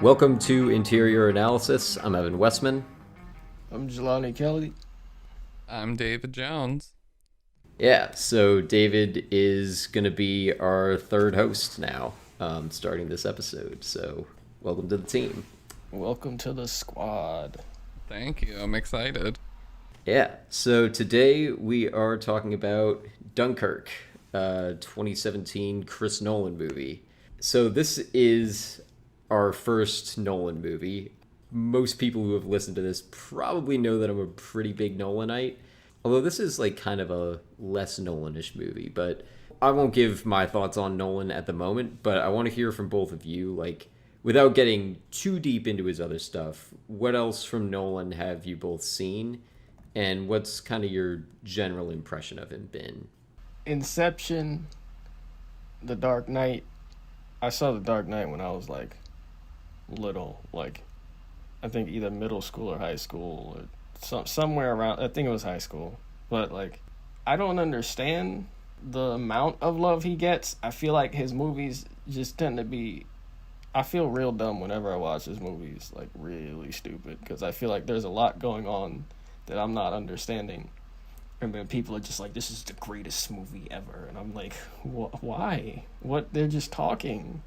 Welcome to Interior Analysis. I'm Evan Westman. I'm Jelani Kelly. I'm David Jones. Yeah, so David is going to be our third host now, starting this episode. So, welcome to the team. Welcome to the squad. Thank you. I'm excited. Yeah, so today we are talking about Dunkirk, 2017 Chris Nolan movie. So, this is our first Nolan movie. Most people who have listened to this probably know that I'm a pretty big Nolanite. Although this is like kind of a less Nolanish movie, but I won't give my thoughts on Nolan at the moment, but I want to hear from both of you, like, without getting too deep into his other stuff, what else from Nolan have you both seen, and what's kind of your general impression of him been? Inception, The Dark Knight. I saw The Dark Knight when I was like little, like I think either middle school or high school or somewhere around. I think it was high school, but like I don't understand the amount of love he gets. I feel like his movies just tend to be. I feel real dumb whenever I watch his movies, like really stupid, because I feel like there's a lot going on that I'm not understanding. And then people are just like, this is the greatest movie ever. And I'm like, why? What? They're just talking.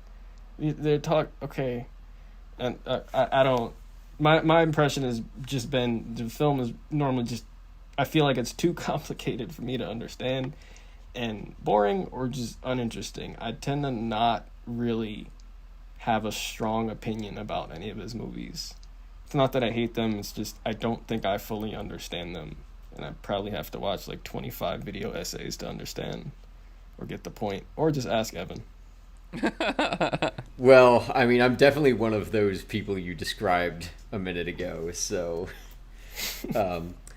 Okay. And I don't. My impression has just been the film is normally just. I feel like it's too complicated for me to understand and boring or just uninteresting. I tend to not really have a strong opinion about any of his movies. It's not that I hate them, it's just I don't think I fully understand them. And I probably have to watch like 25 video essays to understand or get the point. Or just ask Evan. Well, I mean, I'm definitely one of those people you described a minute ago, so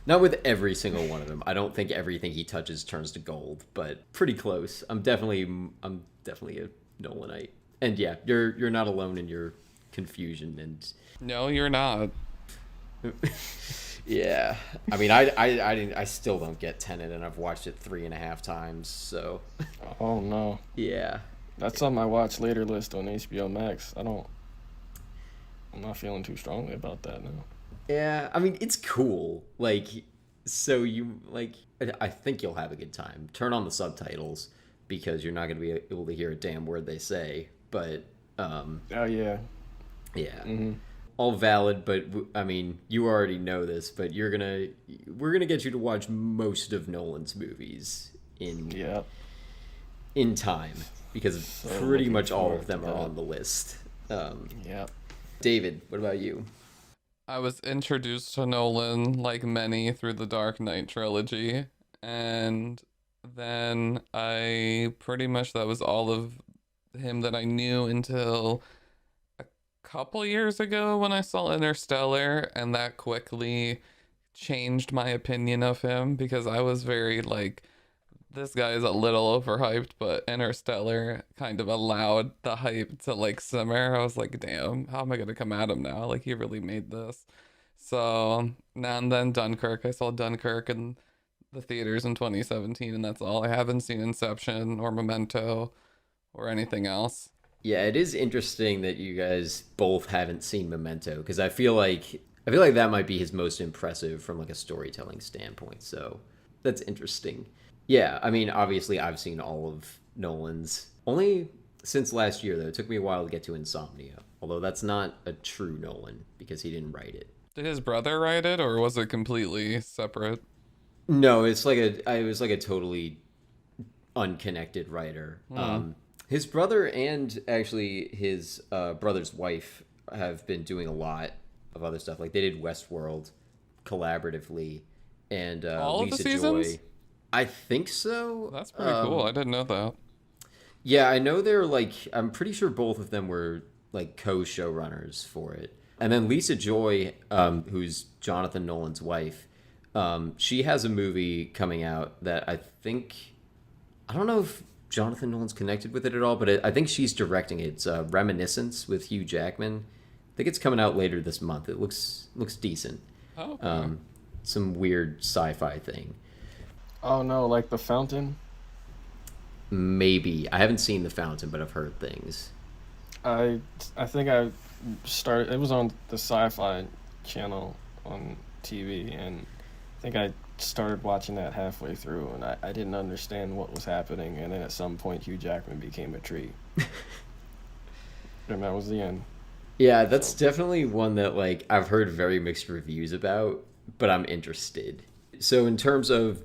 not with every single one of them. I don't think everything he touches turns to gold, but pretty close. I'm definitely a Nolanite. And yeah, you're not alone in your confusion and No, you're not. yeah. I mean, I still don't get Tenet, and I've watched it 3.5 times. So Oh no. yeah, That's on my watch later list on HBO Max. I'm not feeling too strongly about that now. yeah. I mean, it's cool. Like, so you like. I think you'll have a good time. Turn on the subtitles because you're not going to be able to hear a damn word they say. But Oh yeah. yeah. Mm-hmm. All valid, but I mean, you already know this, but we're gonna get you to watch most of Nolan's movies Yeah. in time because So pretty looking much all forward of them to are that. on the list. Yeah. David, what about you? I was introduced to Nolan, like many, through the Dark Knight trilogy. And then that was all of him that I knew until a couple years ago when I saw Interstellar. And that quickly changed my opinion of him because I was very like, this guy is a little overhyped, but Interstellar kind of allowed the hype to like simmer. I was like, damn, how am I gonna come at him now? Like he really made this. So now and then Dunkirk. I saw Dunkirk in the theaters in 2017, and that's all. I haven't seen Inception or Memento or anything else. Yeah, it is interesting that you guys both haven't seen Memento because I feel like that might be his most impressive from like a storytelling standpoint. So that's interesting. Yeah, I mean, obviously I've seen all of Nolan's. Only since last year though. It took me a while to get to Insomnia. Although that's not a true Nolan because he didn't write it. Did his brother write it, or was it completely separate? No, it was like a totally unconnected writer. His brother and actually his brother's wife have been doing a lot of other stuff. Like they did Westworld collaboratively, and All of the Lisa seasons? Joy. I think so. That's pretty cool. I didn't know that. Yeah, I know they're like. I'm pretty sure both of them were like co-showrunners for it. And then Lisa Joy, who's Jonathan Nolan's wife, she has a movie coming out that I don't know if Jonathan Nolan's connected with it at all, but I think she's directing it. It's Reminiscence with Hugh Jackman. I think it's coming out later this month. It looks decent. Oh, okay. Some weird sci-fi thing. Oh no, like The Fountain. Maybe I haven't seen The Fountain, but I've heard things. I think I started. It was on the Sci-Fi channel on TV, and I think I started watching that halfway through, and I didn't understand what was happening. And then at some point, Hugh Jackman became a tree, and that was the end. Yeah, that's definitely one that like I've heard very mixed reviews about, but I'm interested. So in terms of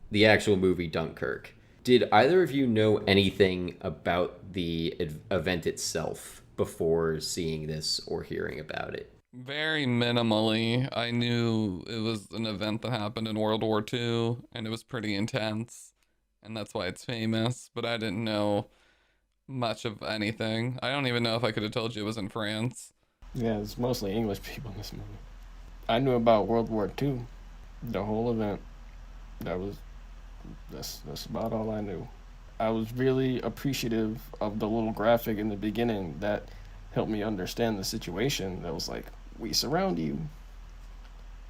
the actual movie Dunkirk, did either of you know anything about the event itself before seeing this or hearing about it? Very minimally. I knew it was an event that happened in World War II, and it was pretty intense, and that's why it's famous, but I didn't know much of anything. I don't even know if I could have told you it was in France. Yeah, it's mostly English people in this movie. I knew about World War II, the whole event. That's about all I knew. I was really appreciative of the little graphic in the beginning that helped me understand the situation. That was like, we surround you,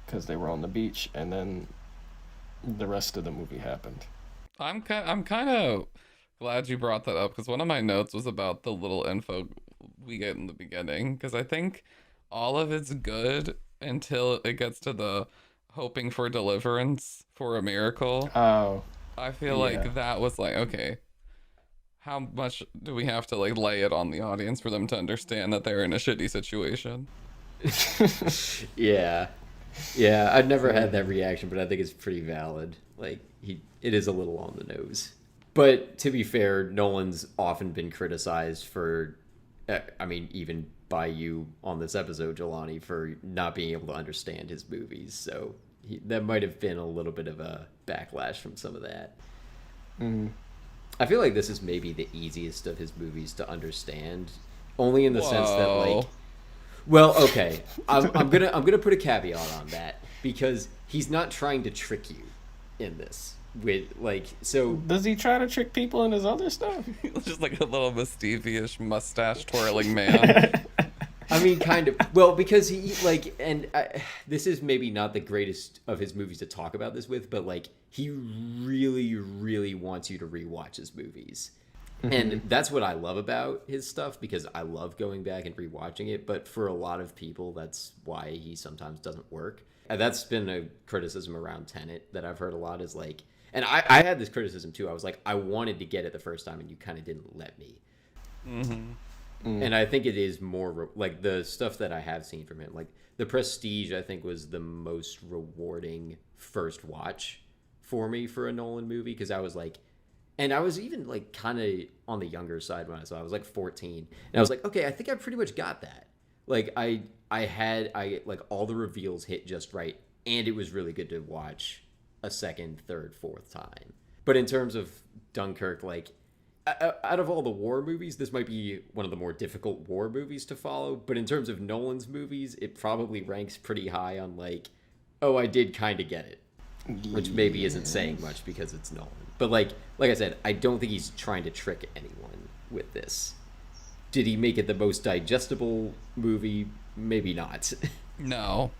because they were on the beach, and then the rest of the movie happened. I'm kind of glad you brought that up because one of my notes was about the little info we get in the beginning because I think all of it's good until it gets to the hoping for deliverance for a miracle. Oh, I feel yeah. like that was like, okay, how much do we have to like lay it on the audience for them to understand that they're in a shitty situation? Yeah. Yeah, I've never had that reaction, but I think it's pretty valid. Like it is a little on the nose. But to be fair, Nolan's often been criticized for, I mean, even by you on this episode, Jelani, for not being able to understand his movies. So that might have been a little bit of a backlash from some of that. Mm. I feel like this is maybe the easiest of his movies to understand, only in the sense that like, well, okay, I'm gonna put a caveat on that because he's not trying to trick you in this. With like, so Does he try to trick people in his other stuff? Just like a little mischievous mustache twirling man. I mean, kind of. Well, because he like, and this is maybe not the greatest of his movies to talk about this with, but like, he really, really wants you to rewatch his movies. Mm-hmm. And that's what I love about his stuff because I love going back and rewatching it. But for a lot of people, that's why he sometimes doesn't work. And that's been a criticism around Tenet that I've heard a lot is like, and I had this criticism too. I was like, I wanted to get it the first time and you kind of didn't let me. Mm-hmm. Mm. And I think it is more like the stuff that I have seen from him. Like The Prestige, I think was the most rewarding first watch for me for a Nolan movie because I was like, and I was even like kind of on the younger side when I saw it. I was like 14 and I was like, okay, I think I pretty much got that. Like I like all the reveals hit just right and it was really good to watch a second, third, fourth time. But in terms of Dunkirk, like out of all the war movies, this might be one of the more difficult war movies to follow. But in terms of Nolan's movies, it probably ranks pretty high on like, oh, I did kind of get it, which maybe isn't saying much because it's Nolan. But like I said, I don't think he's trying to trick anyone with this. Did he make it the most digestible movie? Maybe not. No.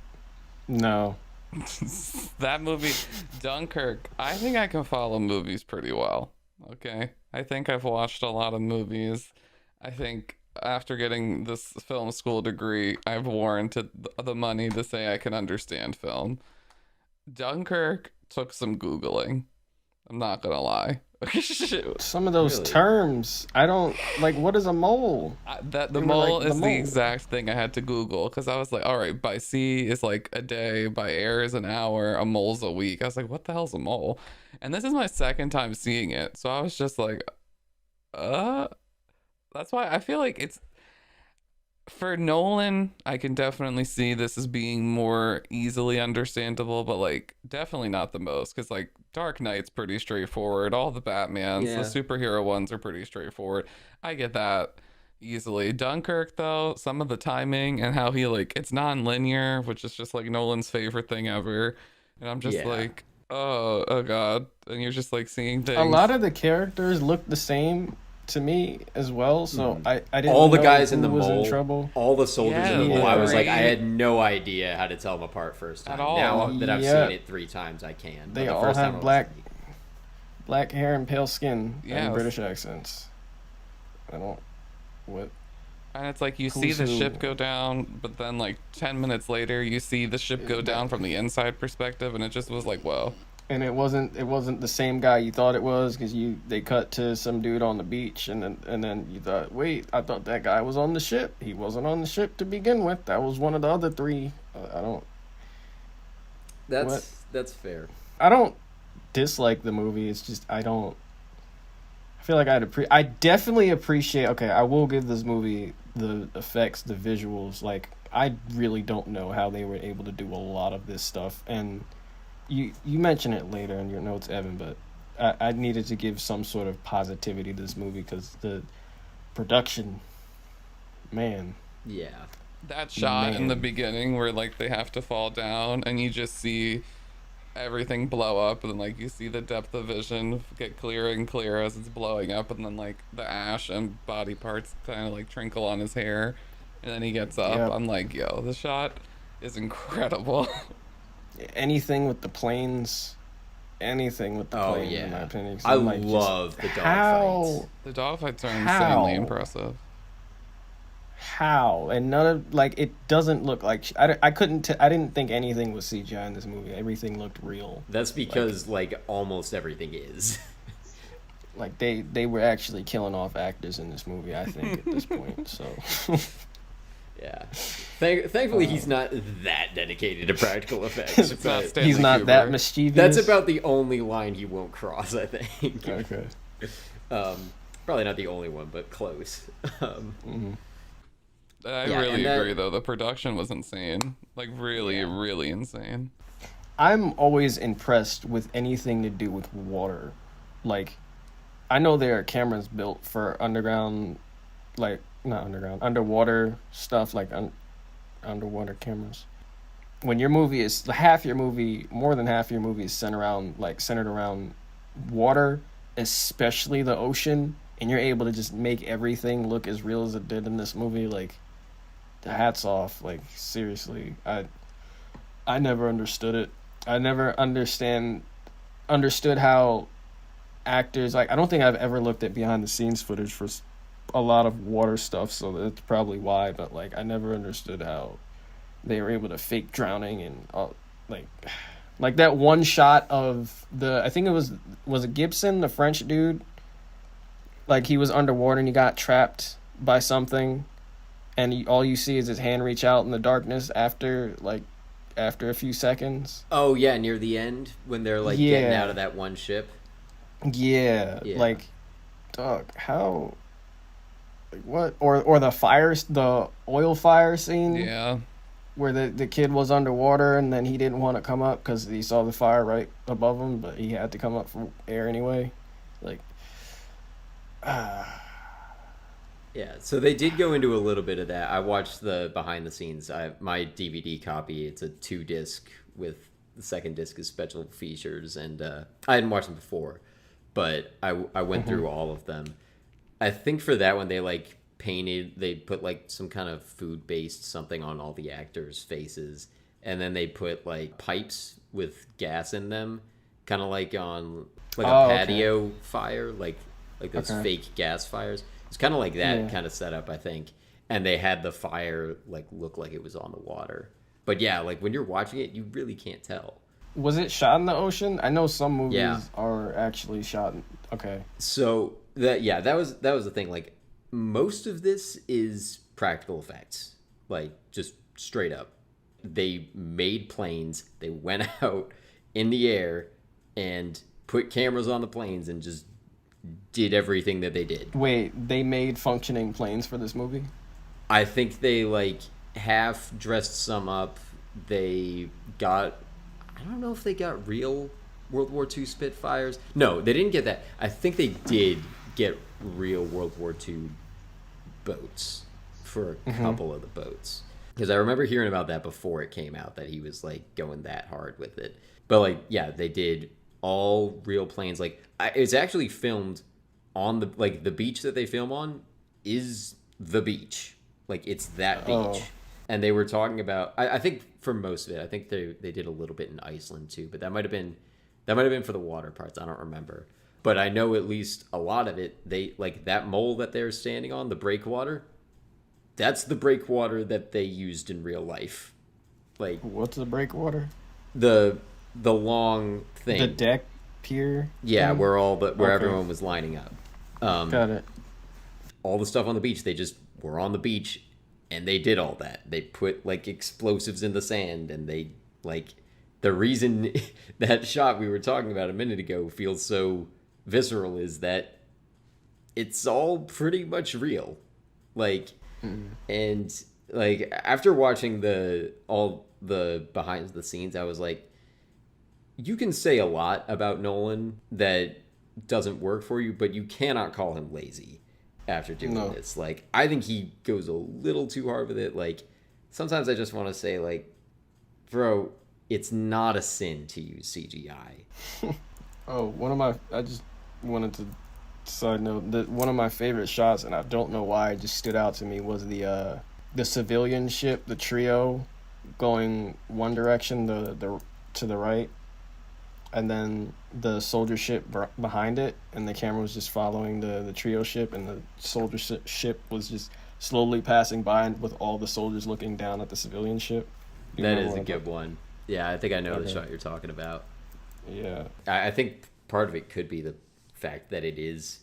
That movie, Dunkirk, I think I can follow movies pretty well. Okay. I think I've watched a lot of movies. I think after getting this film school degree, I've warranted the money to say I can understand film. Dunkirk took some Googling. I'm not gonna lie. Some of those terms, I don't like. What is a mole? The mole is the exact thing I had to Google because I was like, all right, by sea is like a day, by air is an hour, a mole's a week. I was like, what the hell's a mole? And this is my second time seeing it, so I was just like, that's why I feel like it's for Nolan. I can definitely see this as being more easily understandable, but like definitely not the most because like Dark Knight's pretty straightforward. All the Batmans, the superhero ones are pretty straightforward. I get that easily. Dunkirk though, some of the timing and how he like it's non-linear, which is just like Nolan's favorite thing ever, and I'm just like, oh god, and you're just like seeing things. A lot of the characters look the same to me as well, so I didn't all the know guys who in the was mole, in trouble. all the soldiers in the mole. I was like, I had no idea how to tell them apart first time. At all. Now that I've seen it 3 times, I can. They the all first have time black hair and pale skin and Yes. British accents. I don't. What? And it's like you see Who's the who? ship go down, but then like 10 minutes later, you see the ship go down from the inside perspective, and it just was like, whoa. And it wasn't the same guy you thought it was, because they cut to some dude on the beach, and then you thought, wait, I thought that guy was on the ship. He wasn't on the ship to begin with. That was one of the other three. I don't. What? That's fair. I don't dislike the movie. It's just I don't. I feel like I definitely appreciate. Okay, I will give this movie the effects, the visuals. Like, I really don't know how they were able to do a lot of this stuff. And you mention it later in your notes, Evan, but I needed to give some sort of positivity to this movie because the production, man. Yeah. That shot in the Man. beginning where like they have to fall down, and you just see everything blow up, and then like you see the depth of vision get clearer and clearer as it's blowing up, and then like the ash and body parts kind of like trinkle on his hair, and then he gets up. Yep. I'm like, yo, the shot is incredible. Anything with the planes, anything with the Oh, planes, yeah. in my opinion. 'Cause I I'm like, love the just dogfights. The dogfights are How? insanely impressive. How? And none of, like, it doesn't look like I didn't think anything was CGI in this movie. Everything looked real. That's because like almost everything is. Like they were actually killing off actors in this movie, I think, at this point. So Yeah. Thankfully, he's not that dedicated to practical effects. It's not but Stanley he's not that Kubrick. mischievous. that's about the only line he won't cross, I think. Okay. Probably not the only one, but close. I Yeah, really and that- agree though. The production was insane. Like really, Yeah. really insane. I'm always impressed with anything to do with water. Like, I know there are cameras built for underground, like, not underground, underwater stuff, like underwater cameras. When your movie is more than half your movie is centered around water, especially the ocean, and you're able to just make everything look as real as it did in this movie, like, hats off. Like, seriously, I never understood it. I never understood how actors, like, I don't think I've ever looked at behind the scenes footage for a lot of water stuff, so that's probably why, but like I never understood how they were able to fake drowning and like that one shot of I think was it Gibson, the French dude, like he was underwater and he got trapped by something, and all you see is his hand reach out in the darkness after a few seconds. Oh yeah, near the end when they're like getting Yeah. out of that one ship. Yeah, Yeah. like, dog, how, like, what, or the oil fire scene, Yeah. where the kid was underwater and then he didn't want to come up because he saw the fire right above him, but he had to come up for air anyway, like, Yeah, so they did go into a little bit of that. I watched the behind the scenes. My DVD copy, it's a 2-disc with the second disc is special features, and I hadn't watched them before, but I went through all of them. I think for that one they put like some kind of food based something on all the actors' faces, and then they put like pipes with gas in them, kind of like on like a Okay. patio fire, like those Okay. fake gas fires. It's kind of like that Yeah. kind of setup, I think. And they had the fire like look like it was on the water. But yeah, like when you're watching it, you really can't tell. was it shot in the ocean? I know some movies Yeah. are actually shot in, okay. So that was the thing. Like most of this is practical effects, like just straight up. They made planes. They went out in the air and put cameras on the planes and just did everything that they did. Wait, they made functioning planes for this movie? I think they like half dressed some up. They got, I don't know if they got real World War II Spitfires. No, they didn't get that. I think they did get real World War II boats for a couple of the boats. Because I remember hearing about that before it came out, that he was like going that hard with it. But like, yeah, they did all real planes. Like, it's actually filmed on the beach that they film on is the beach. Like, it's that beach. Oh. And they were talking about, I think for most of it, I think they did a little bit in Iceland too, but that might have been for the water parts. I don't remember. But I know at least a lot of it, they like that mole that they're standing on, the breakwater, That's the breakwater that they used in real life. Like What's the breakwater? the long thing. The deck pier. Yeah, thing? where Okay. everyone was lining up. Got it. All the stuff on the beach, they just were on the beach and they did all that. They put like explosives in the sand, and they like the reason that shot we were talking about a minute ago feels so visceral is that it's all pretty much real. Like and like after watching all the behind the scenes, I was like, you can say a lot about Nolan that doesn't work for you, but you cannot call him lazy after doing No. this. Like, I think he goes a little too hard with it. Like, sometimes I just want to say, like, bro, it's not a sin to use CGI. Oh, I just wanted to side note that one of my favorite shots, and I don't know why it just stood out to me, was the civilian ship, the trio, going one direction, the to the right, and then the soldier ship behind it, and the camera was just following the trio ship, and the soldier ship was just slowly passing by, and with all the soldiers looking down at the civilian ship. You That remember is what a I'm good one. Yeah, I think I know the Okay. shot you're talking about. Yeah. I think part of it could be the fact that it is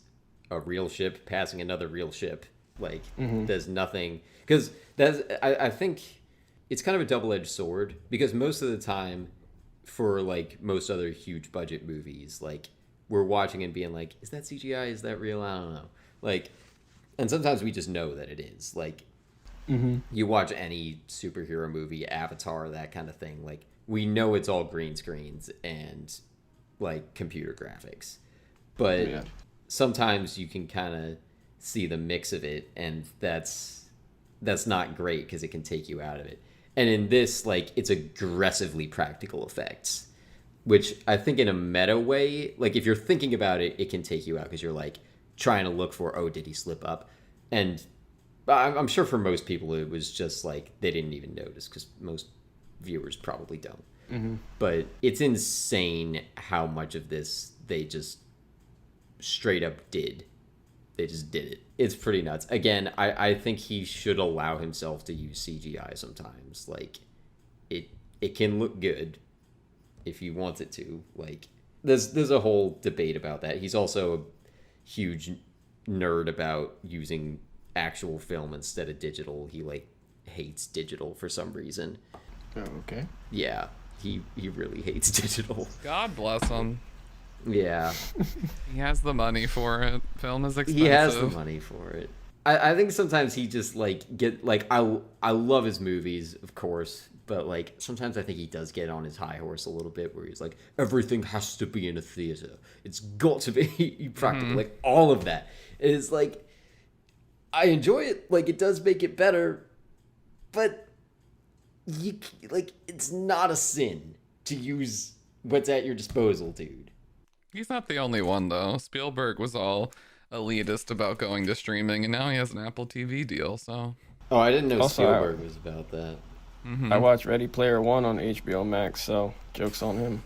a real ship passing another real ship. Like, there's nothing... Because I think it's kind of a double-edged sword, because most of the time, for, like, most other huge budget movies, like, we're watching and being like, is that CGI? Is that real? I don't know. Like, and sometimes we just know that it is. Like, you watch any superhero movie, Avatar, that kind of thing, like, we know it's all green screens and, like, computer graphics. But Yeah. sometimes you can kind of see the mix of it, and that's not great because it can take you out of it. And in this, like, it's aggressively practical effects, which I think in a meta way, like, if you're thinking about it, it can take you out because you're, like, trying to look for, oh, did he slip up? And I'm sure for most people it was just, like, they didn't even notice, because most viewers probably don't. But it's insane how much of this they just straight up did. They just did it. It's pretty nuts. Again, I think he should allow himself to use CGI sometimes. Like, it can look good if he wants it to. Like, there's a whole debate about that. He's also a huge nerd about using actual film instead of digital. He, like, hates digital for some reason. Oh, okay. Yeah, he really hates digital. God bless him. Yeah. He has the money for it. Film is expensive. He has the money for it. I think sometimes he just like I love his movies, of course, but like sometimes I think he does get on his high horse a little bit, where he's like, everything has to be in a theater. It's got to be practical. Like, all of that is like, I enjoy it. Like, it does make it better, but it's not a sin to use what's at your disposal, dude. He's not the only one, though. Spielberg was all elitist about going to streaming, and now he has an Apple TV deal, so... Oh, I didn't know Also, Spielberg was about that. I watched Ready Player One on HBO Max, so joke's on him.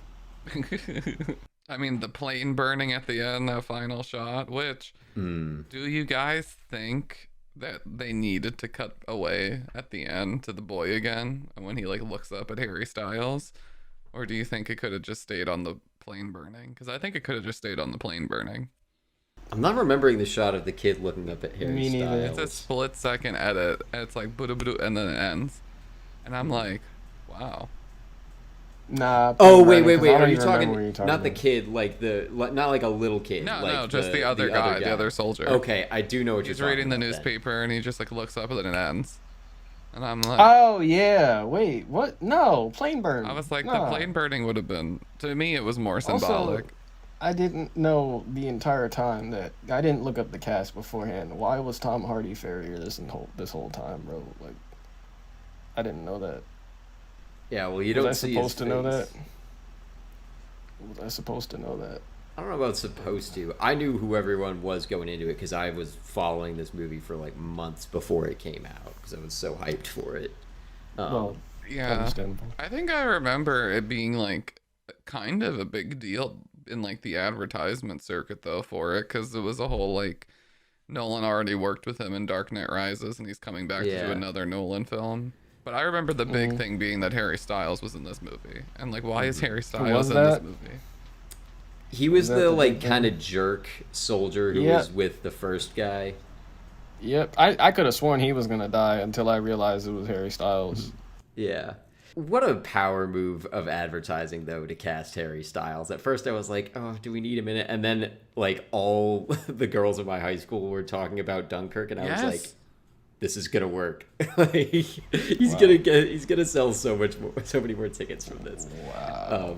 I mean, the plane burning at the end, that final shot, which... Do you guys think that they needed to cut away at the end to the boy again, when he, like, looks up at Harry Styles? Or do you think it could have just stayed on the plane burning? Because I think it could have just stayed on the plane burning. I'm not remembering the shot of the kid looking up at Harry Me neither. Styles. It's a split-second edit, and it's like, boo-doo-boo-doo, and then it ends. And I'm like, wow. Nah. Oh, Brandon, wait. 'cause I don't Are you even remember talking, what you're talking not the about. kid, like not like a little kid. No, like no, just the other guy, the other soldier. Okay, I do know what He's you're talking reading the about then. newspaper, and he just, like, looks up, and then it ends. And I'm like... Oh, yeah. Wait, what? No, plane burn. I was like, Nah. the plane burning would have been, to me, it was more Also, symbolic. I didn't know the entire time that I didn't look up the cast beforehand. Why was Tom Hardy Farrier this whole time, bro? Like, I didn't know that. Yeah, well, you Was don't I see supposed his to know face. that? Was I supposed to know that? I don't know about supposed to. I knew who everyone was going into it because I was following this movie for like months before it came out because I was so hyped for it. Well, Yeah. understandable. I think I remember it being, like, kind of a big deal in, like, the advertisement circuit, though, for it, because it was a whole, like, Nolan already worked with him in Dark Knight Rises, and he's coming back to do Yeah. another Nolan film. But I remember the big thing being that Harry Styles was in this movie, and like, why is Harry Styles in this movie? He was that the the like big thing? kind of jerk soldier who Yeah. was with the first guy. Yep, I could have sworn he was gonna die until I realized it was Harry Styles. Yeah. What a power move of advertising, though, to cast Harry Styles. At first, I was like, oh, do we need him in it? And then, like, all the girls in my high school were talking about Dunkirk, and I was like, this is gonna work. Like, he's gonna sell so many more tickets from this. Wow.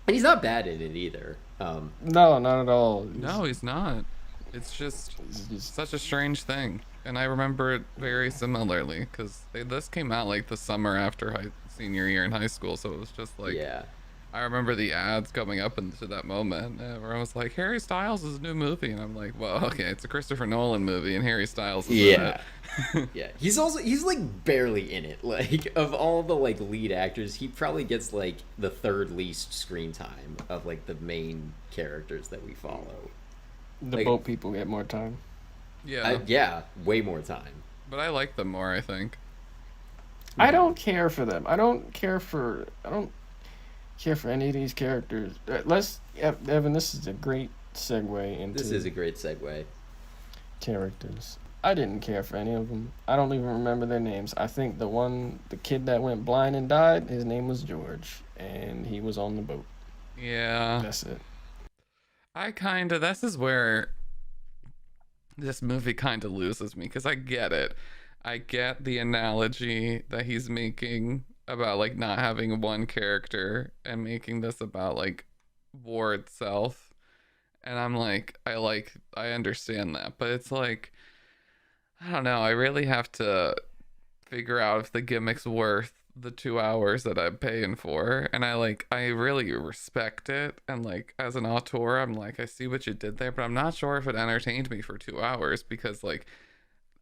And he's not bad in it either. No, not at all. No, he's not. It's just such a strange thing. And I remember it very similarly because this came out like the summer after senior year in high school. So it was just like, Yeah. I remember the ads coming up into that moment where I was like, Harry Styles is a new movie. And I'm like, well, okay, it's a Christopher Nolan movie and Harry Styles is in it. Yeah. He's like barely in it. Like, of all the like lead actors, he probably gets like the third least screen time of like the main characters that we follow. The Like- boat people get more time. Yeah. Yeah, way more time. But I like them more, I think. I don't care for them. I don't care for any of these characters. Evan, this is a great segue into This is a great segue. characters. I didn't care for any of them. I don't even remember their names. I think the kid that went blind and died, his name was George, and he was on the boat. Yeah. That's it. This is where this movie kind of loses me because I get it. I get the analogy that he's making about like not having one character and making this about like war itself. And I'm like, I understand that, but it's like, I don't know. I really have to figure out if the gimmick's worth the 2 hours that I'm paying for. And I really respect it. And like, as an auteur, I'm like, I see what you did there, but I'm not sure if it entertained me for 2 hours because like,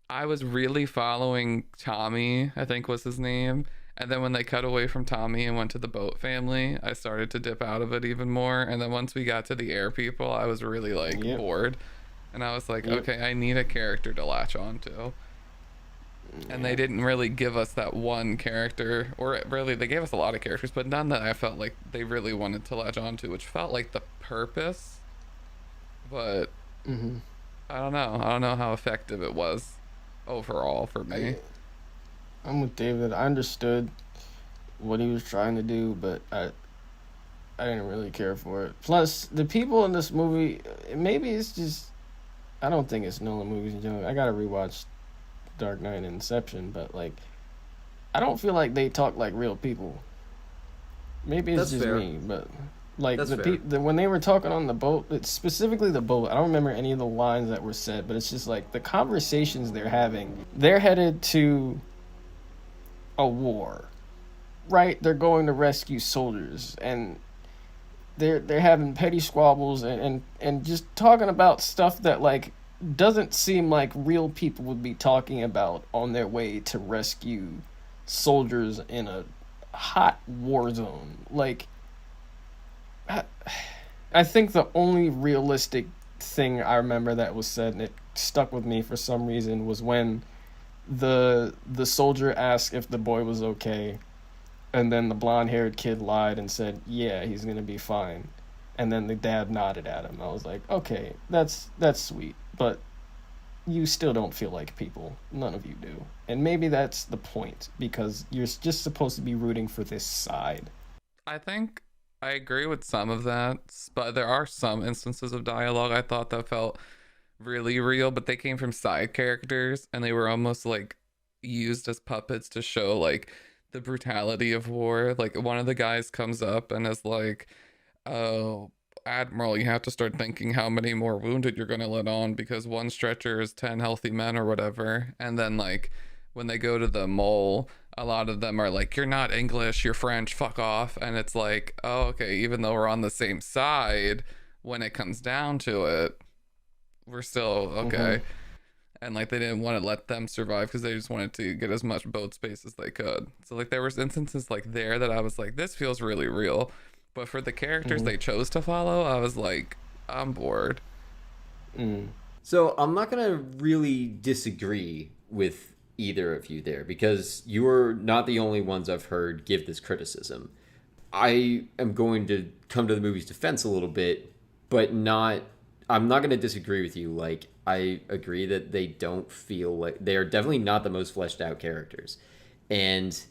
I was really following Tommy, I think was his name. And then when they cut away from Tommy and went to the boat family, I started to dip out of it even more. And then once we got to the air people, I was really like bored. And I was like, okay, I need a character to latch onto. And they didn't really give us that one character, or really they gave us a lot of characters, but none that I felt like they really wanted to latch onto, which felt like the purpose. But I don't know how effective it was overall for me. I'm with David. I understood what he was trying to do, but I didn't really care for it. Plus, the people in this movie, maybe it's just, I don't think it's Nolan movies in general. I gotta rewatch Dark Knight and Inception, but like, I don't feel like they talk like real people. Maybe it's That's just fair. me, but like That's when they were talking on the boat, it's specifically the boat. I don't remember any of the lines that were said, but it's just like the conversations they're having. They're headed to a war, right? They're going to rescue soldiers, and they're having petty squabbles and just talking about stuff that like doesn't seem like real people would be talking about on their way to rescue soldiers in a hot war zone. Like, I think the only realistic thing I remember that was said, and it stuck with me for some reason, was when the soldier asked if the boy was okay, and then the blonde-haired kid lied and said, yeah, he's gonna be fine. And then the dad nodded at him. I was like, okay, that's sweet, but you still don't feel like people. None of you do. And maybe that's the point, because you're just supposed to be rooting for this side. I think I agree with some of that, but there are some instances of dialogue I thought that felt really real, but they came from side characters and they were almost like used as puppets to show like the brutality of war. Like one of the guys comes up and is like, oh, Admiral, you have to start thinking how many more wounded you're gonna let on because one stretcher is 10 healthy men or whatever. And then like when they go to the mole, a lot of them are like, you're not English, you're French, fuck off. And it's like, oh, okay, even though we're on the same side, when it comes down to it, we're still okay. And like they didn't want to let them survive because they just wanted to get as much boat space as they could. So like there was instances like there that I was like, this feels really real. But for the characters they chose to follow, I was like, I'm bored. So I'm not going to really disagree with either of you there because you're not the only ones I've heard give this criticism. I am going to come to the movie's defense a little bit, but not. I'm not going to disagree with you. Like, I agree that they don't feel like they are definitely not the most fleshed out characters. And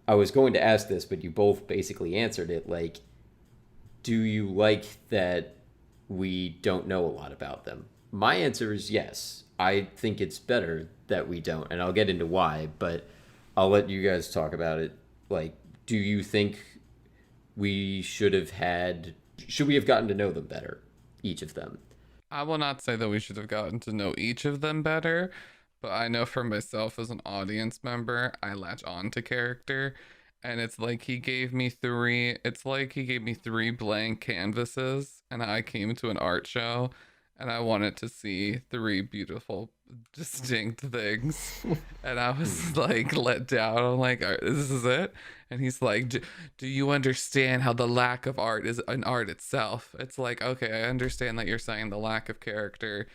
I was going to ask this, but you both basically answered it. Like, do you like that we don't know a lot about them? My answer is yes. I think it's better that we don't, and I'll get into why, but I'll let you guys talk about it. Like, do you think should we have gotten to know them better, each of them? I will not say that we should have gotten to know each of them better, but I know for myself as an audience member, I latch on to character. And it's like he gave me three blank canvases, and I came to an art show, and I wanted to see three beautiful, distinct things. And I was like let down. I'm like, this is it? And he's like, do you understand how the lack of art is an art itself? It's like, okay, I understand that you're saying the lack of character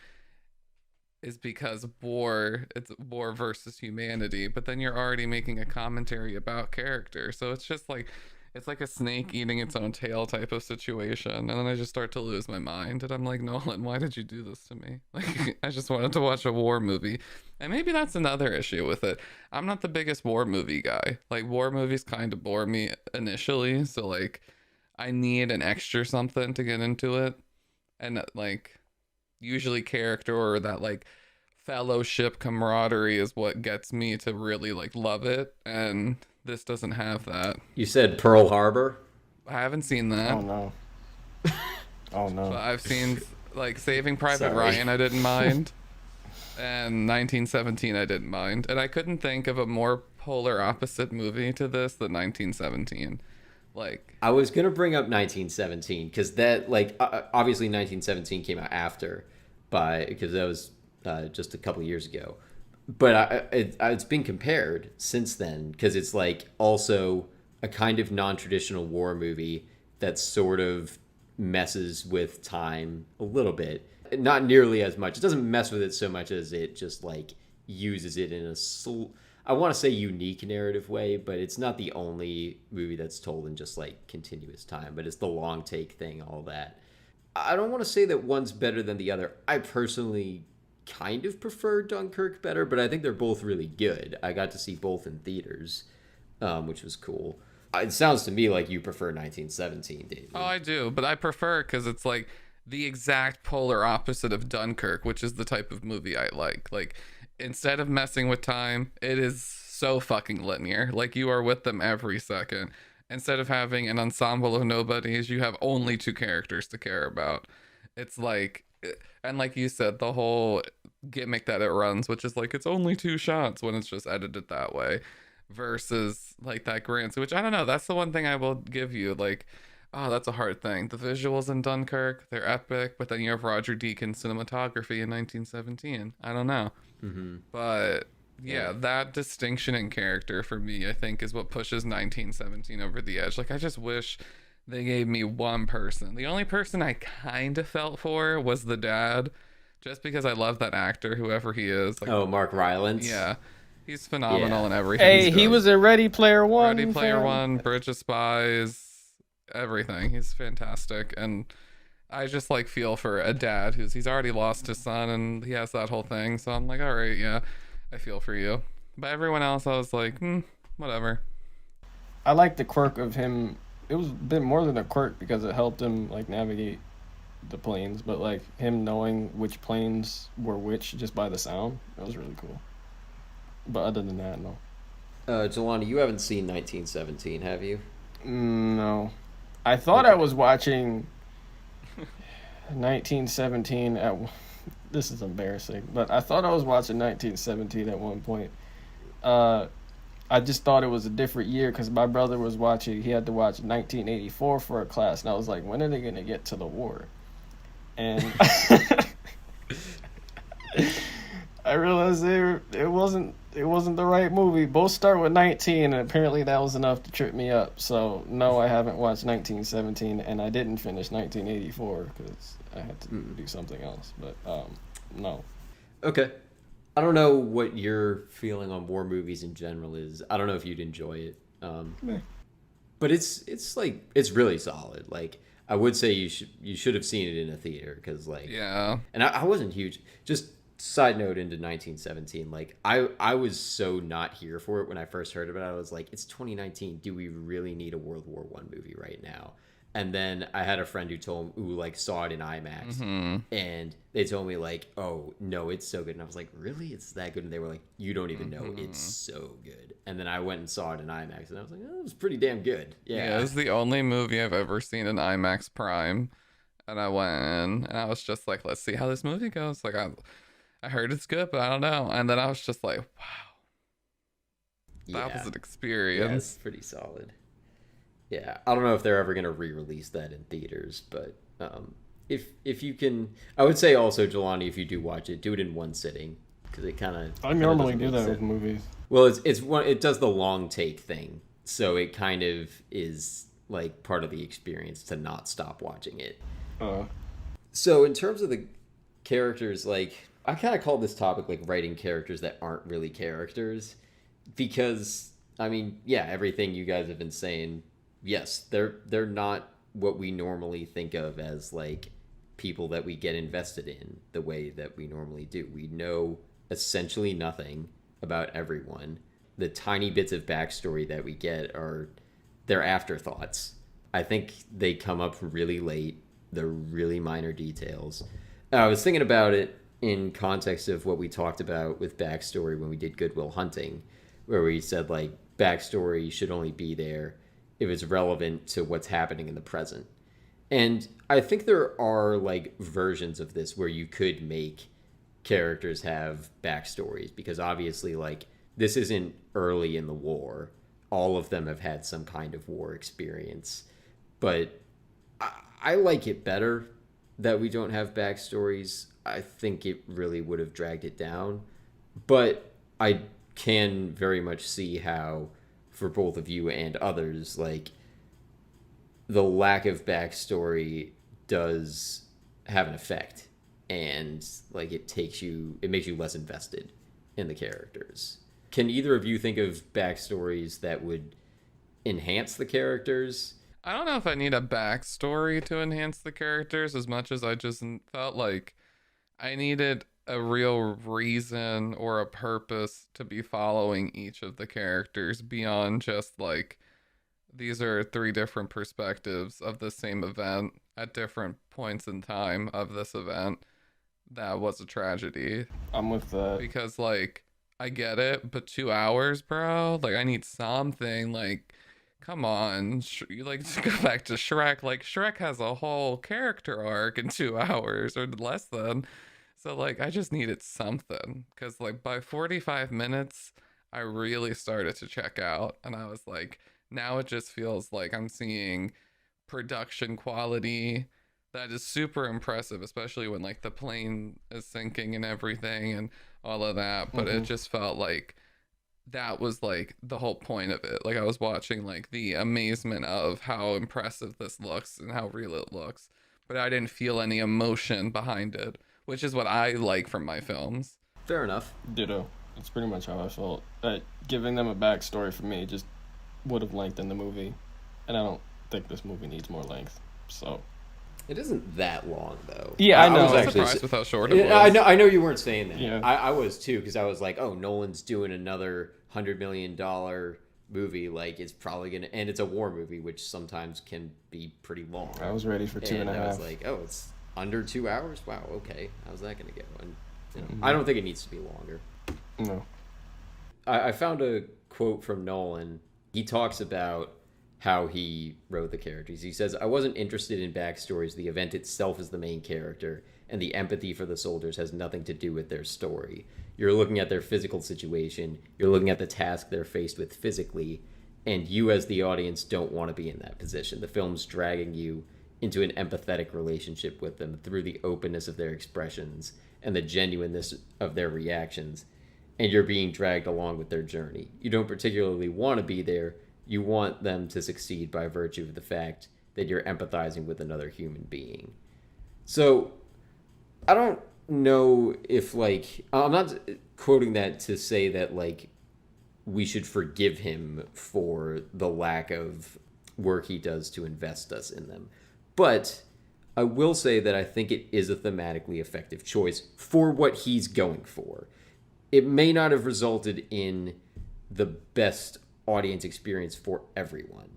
is because it's war versus humanity, but then you're already making a commentary about character. So it's just like, it's like a snake eating its own tail type of situation. And then I just start to lose my mind. And I'm like, Nolan, why did you do this to me? Like, I just wanted to watch a war movie. And maybe that's another issue with it. I'm not the biggest war movie guy. Like, war movies kind of bore me initially. So, like, I need an extra something to get into it. And, like, usually character or that, like, fellowship camaraderie is what gets me to really, like, love it. And this doesn't have that. You said Pearl Harbor? I haven't seen that. Oh no. Oh no. But I've seen like Saving Private Sorry. Ryan I didn't mind. And 1917 I didn't mind. And I couldn't think of a more polar opposite movie to this than 1917. Like, I was going to bring up 1917 because that, like, obviously 1917 came out after, because that was just a couple years ago. But it's been compared since then because it's like also a kind of non-traditional war movie that sort of messes with time a little bit. Not nearly as much. It doesn't mess with it so much as it just like uses it in I want to say unique narrative way, but it's not the only movie that's told in just like continuous time, but it's the long take thing, all that. I don't want to say that one's better than the other. I personally kind of prefer Dunkirk better, but I think they're both really good. I got to see both in theaters, which was cool. It sounds to me like you prefer 1917, David. oh, I do, but I prefer because it's like the exact polar opposite of Dunkirk, which is the type of movie I like. Like, instead of messing with time, it is so fucking linear. Like, you are with them every second. Instead of having an ensemble of nobodies, you have only two characters to care about. It's like, and like you said, the whole gimmick that it runs, which is like it's only two shots when it's just edited that way, versus like that grand, which I don't know, that's the one thing I will give you. Like, oh, that's a hard thing. The visuals in Dunkirk, they're epic, but then you have Roger Deakins cinematography in 1917. I don't know. But yeah, that distinction in character for me, I think, is what pushes 1917 over the edge. Like, I just wish they gave me one person. The only person I kind of felt for was the dad, just because I love that actor, whoever he is. Like, Mark Rylance. yeah, he's phenomenal in everything. Hey, he's he done. was a Ready Player One. Ready Player fan. One, Bridge of Spies, everything. He's fantastic, and I just like feel for a dad he's already lost his son, and he has that whole thing. So I'm like, all right, yeah, I feel for you. But everyone else, I was like, whatever. I like the quirk of him. It was a bit more than a quirk because it helped him like navigate the planes, but like him knowing which planes were which just by the sound, that was really cool. But other than that, no. Jelani, you haven't seen 1917, have you? No. I thought I was watching 1917 this is embarrassing, but I thought I was watching 1917 at one point. I just thought it was a different year because my brother was watching, he had to watch 1984 for a class, and I was like, when are they going to get to the war? And I realized it wasn't the right movie. Both start with 19, and apparently that was enough to trip me up. So no, I haven't watched 1917, and I didn't finish 1984 because I had to do something else. But no. Okay. I don't know what your feeling on war movies in general is. I don't know if you'd enjoy it. Meh. But it's like it's really solid. Like I would say you should have seen it in a theater because like Yeah. and I wasn't huge. Just side note into 1917. Like I was so not here for it when I first heard about it. I was like, it's 2019. Do we really need a World War One movie right now? And then I had a friend who like saw it in IMAX, and they told me like, oh no, it's so good. And I was like, really, it's that good? And they were like, you don't even know, it's so good. And then I went and saw it in IMAX, and I was like, oh, it was pretty damn good. Yeah, it's the only movie I've ever seen in IMAX Prime. And I went in and I was just like, let's see how this movie goes. Like I heard it's good, but I don't know. And then I was just like, wow, that was an Yeah, it's experience. pretty solid. Yeah, I don't know if they're ever gonna re-release that in theaters, but if you can, I would say also, Jelani, if you do watch it, do it in one sitting because it I normally doesn't do make that with sense. movies. Well, it does the long take thing, so it kind of is like part of the experience to not stop watching it. Uh, So in terms of the characters, like I kind of call this topic like writing characters that aren't really characters, because I mean, yeah, everything you guys have been saying, yes, they're not what we normally think of as like people that we get invested in the way that we normally do. We know essentially nothing about everyone. The tiny bits of backstory that we get are their afterthoughts. I think they come up really late. They're really minor details. I was thinking about it in context of what we talked about with backstory when we did Goodwill Hunting, where we said like backstory should only be there if it's relevant to what's happening in the present. And I think there are like versions of this where you could make characters have backstories because obviously like this isn't early in the war. All of them have had some kind of war experience. But I like it better that we don't have backstories. I think it really would have dragged it down. But I can very much see how, for both of you and others, like the lack of backstory does have an effect. And like it makes you less invested in the characters. Can either of you think of backstories that would enhance the characters? I don't know if I need a backstory to enhance the characters as much as I just felt like I needed a real reason or a purpose to be following each of the characters beyond just like these are three different perspectives of the same event at different points in time of this event. That was a tragedy I'm with that. because like I get it, but 2 hours, bro. Like I need something. Like, come on, you like to go back to Shrek. Like Shrek has a whole character arc in 2 hours or less than. So like I just needed something because like by 45 minutes, I really started to check out, and I was like, now it just feels like I'm seeing production quality that is super impressive, especially when like the plane is sinking and everything and all of that. But it just felt like that was like the whole point of it. Like I was watching like the amazement of how impressive this looks and how real it looks, but I didn't feel any emotion behind it, which is what I like from my films. Fair enough. Ditto. That's pretty much how I felt. Giving them a backstory for me just would have lengthened the movie, and I don't think this movie needs more length. So It isn't that long though. Yeah, I know. I was was actually surprised with how short it was. I know you weren't saying that. Yeah. I was too because I was like, oh, Nolan's doing another $100 million movie. Like it's probably gonna, and it's a war movie, which sometimes can be pretty long. I was ready for two and a I was half. like, oh, it's under 2 hours. Wow, okay, how's that gonna go? And I don't think it needs to be longer. No. I found a quote from Nolan. He talks about how he wrote the characters. He says, I wasn't interested in backstories. The event itself is the main character, and the empathy for the soldiers has nothing to do with their story. You're looking at their physical situation, you're looking at the task they're faced with physically, and you as the audience don't want to be in that position. The film's dragging you into an empathetic relationship with them through the openness of their expressions and the genuineness of their reactions, and you're being dragged along with their journey. You don't particularly want to be there. You want them to succeed by virtue of the fact that you're empathizing with another human being. So, I don't know if like I'm not quoting that to say that like we should forgive him for the lack of work he does to invest us in them. But I will say that I think it is a thematically effective choice for what he's going for. It may not have resulted in the best audience experience for everyone.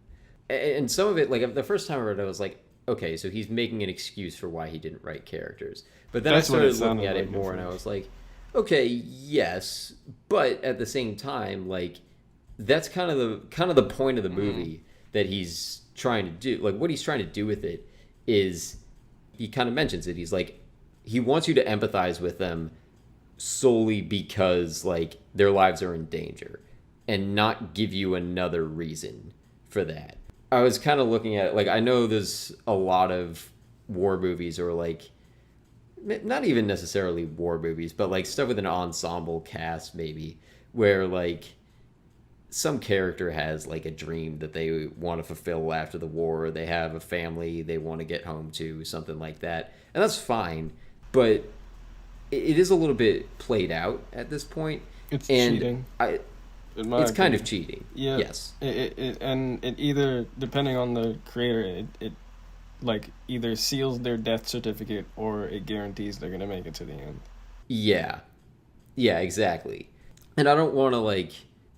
And some of it, like the first time I read it, I was like, okay, so he's making an excuse for why he didn't write characters. But then I started looking at it more and I was like, okay, yes, but at the same time, like that's kind of the point of the movie that he's trying to do. Like what he's trying to do with it is he kind of mentions it. He's like he wants you to empathize with them solely because like their lives are in danger and not give you another reason for that. I was kind of looking at it like I know there's a lot of war movies or like not even necessarily war movies, but like stuff with an ensemble cast maybe where like some character has like a dream that they want to fulfill after the war, or they have a family they want to get home to, something like that. And that's fine, but it is a little bit played out at this point. It's and cheating. It's kind of cheating. Yeah. Yes. It either, depending on the creator, it like either seals their death certificate or it guarantees they're gonna make it to the end. Yeah. Yeah, exactly. And I don't want to like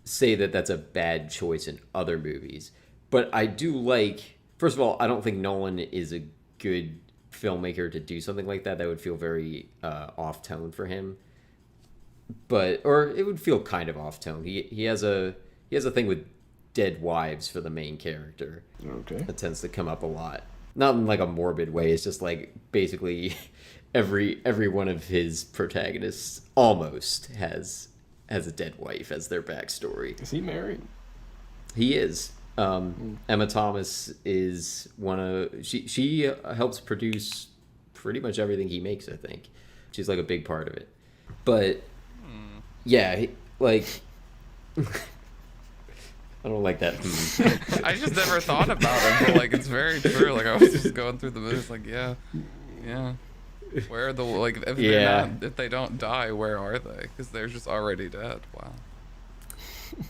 say that that's a bad choice in other movies, but I do like, first of all, I don't think Nolan is a good filmmaker to do something like that. That would feel very off tone for him. Or it would feel kind of off tone. He has a thing with dead wives for the main character. Okay. That tends to come up a lot. Not in like a morbid way. It's just like basically every one of his protagonists almost has a dead wife as their backstory. Is he married? He is. Emma Thomas is she helps produce pretty much everything he makes, I think. She's like a big part of it. But yeah, like I don't like that. I just never thought about it, but like it's very true. Like I was just going through the movies, like yeah. Where are the like if they don't die, where are they? Because they're just already dead. Wow.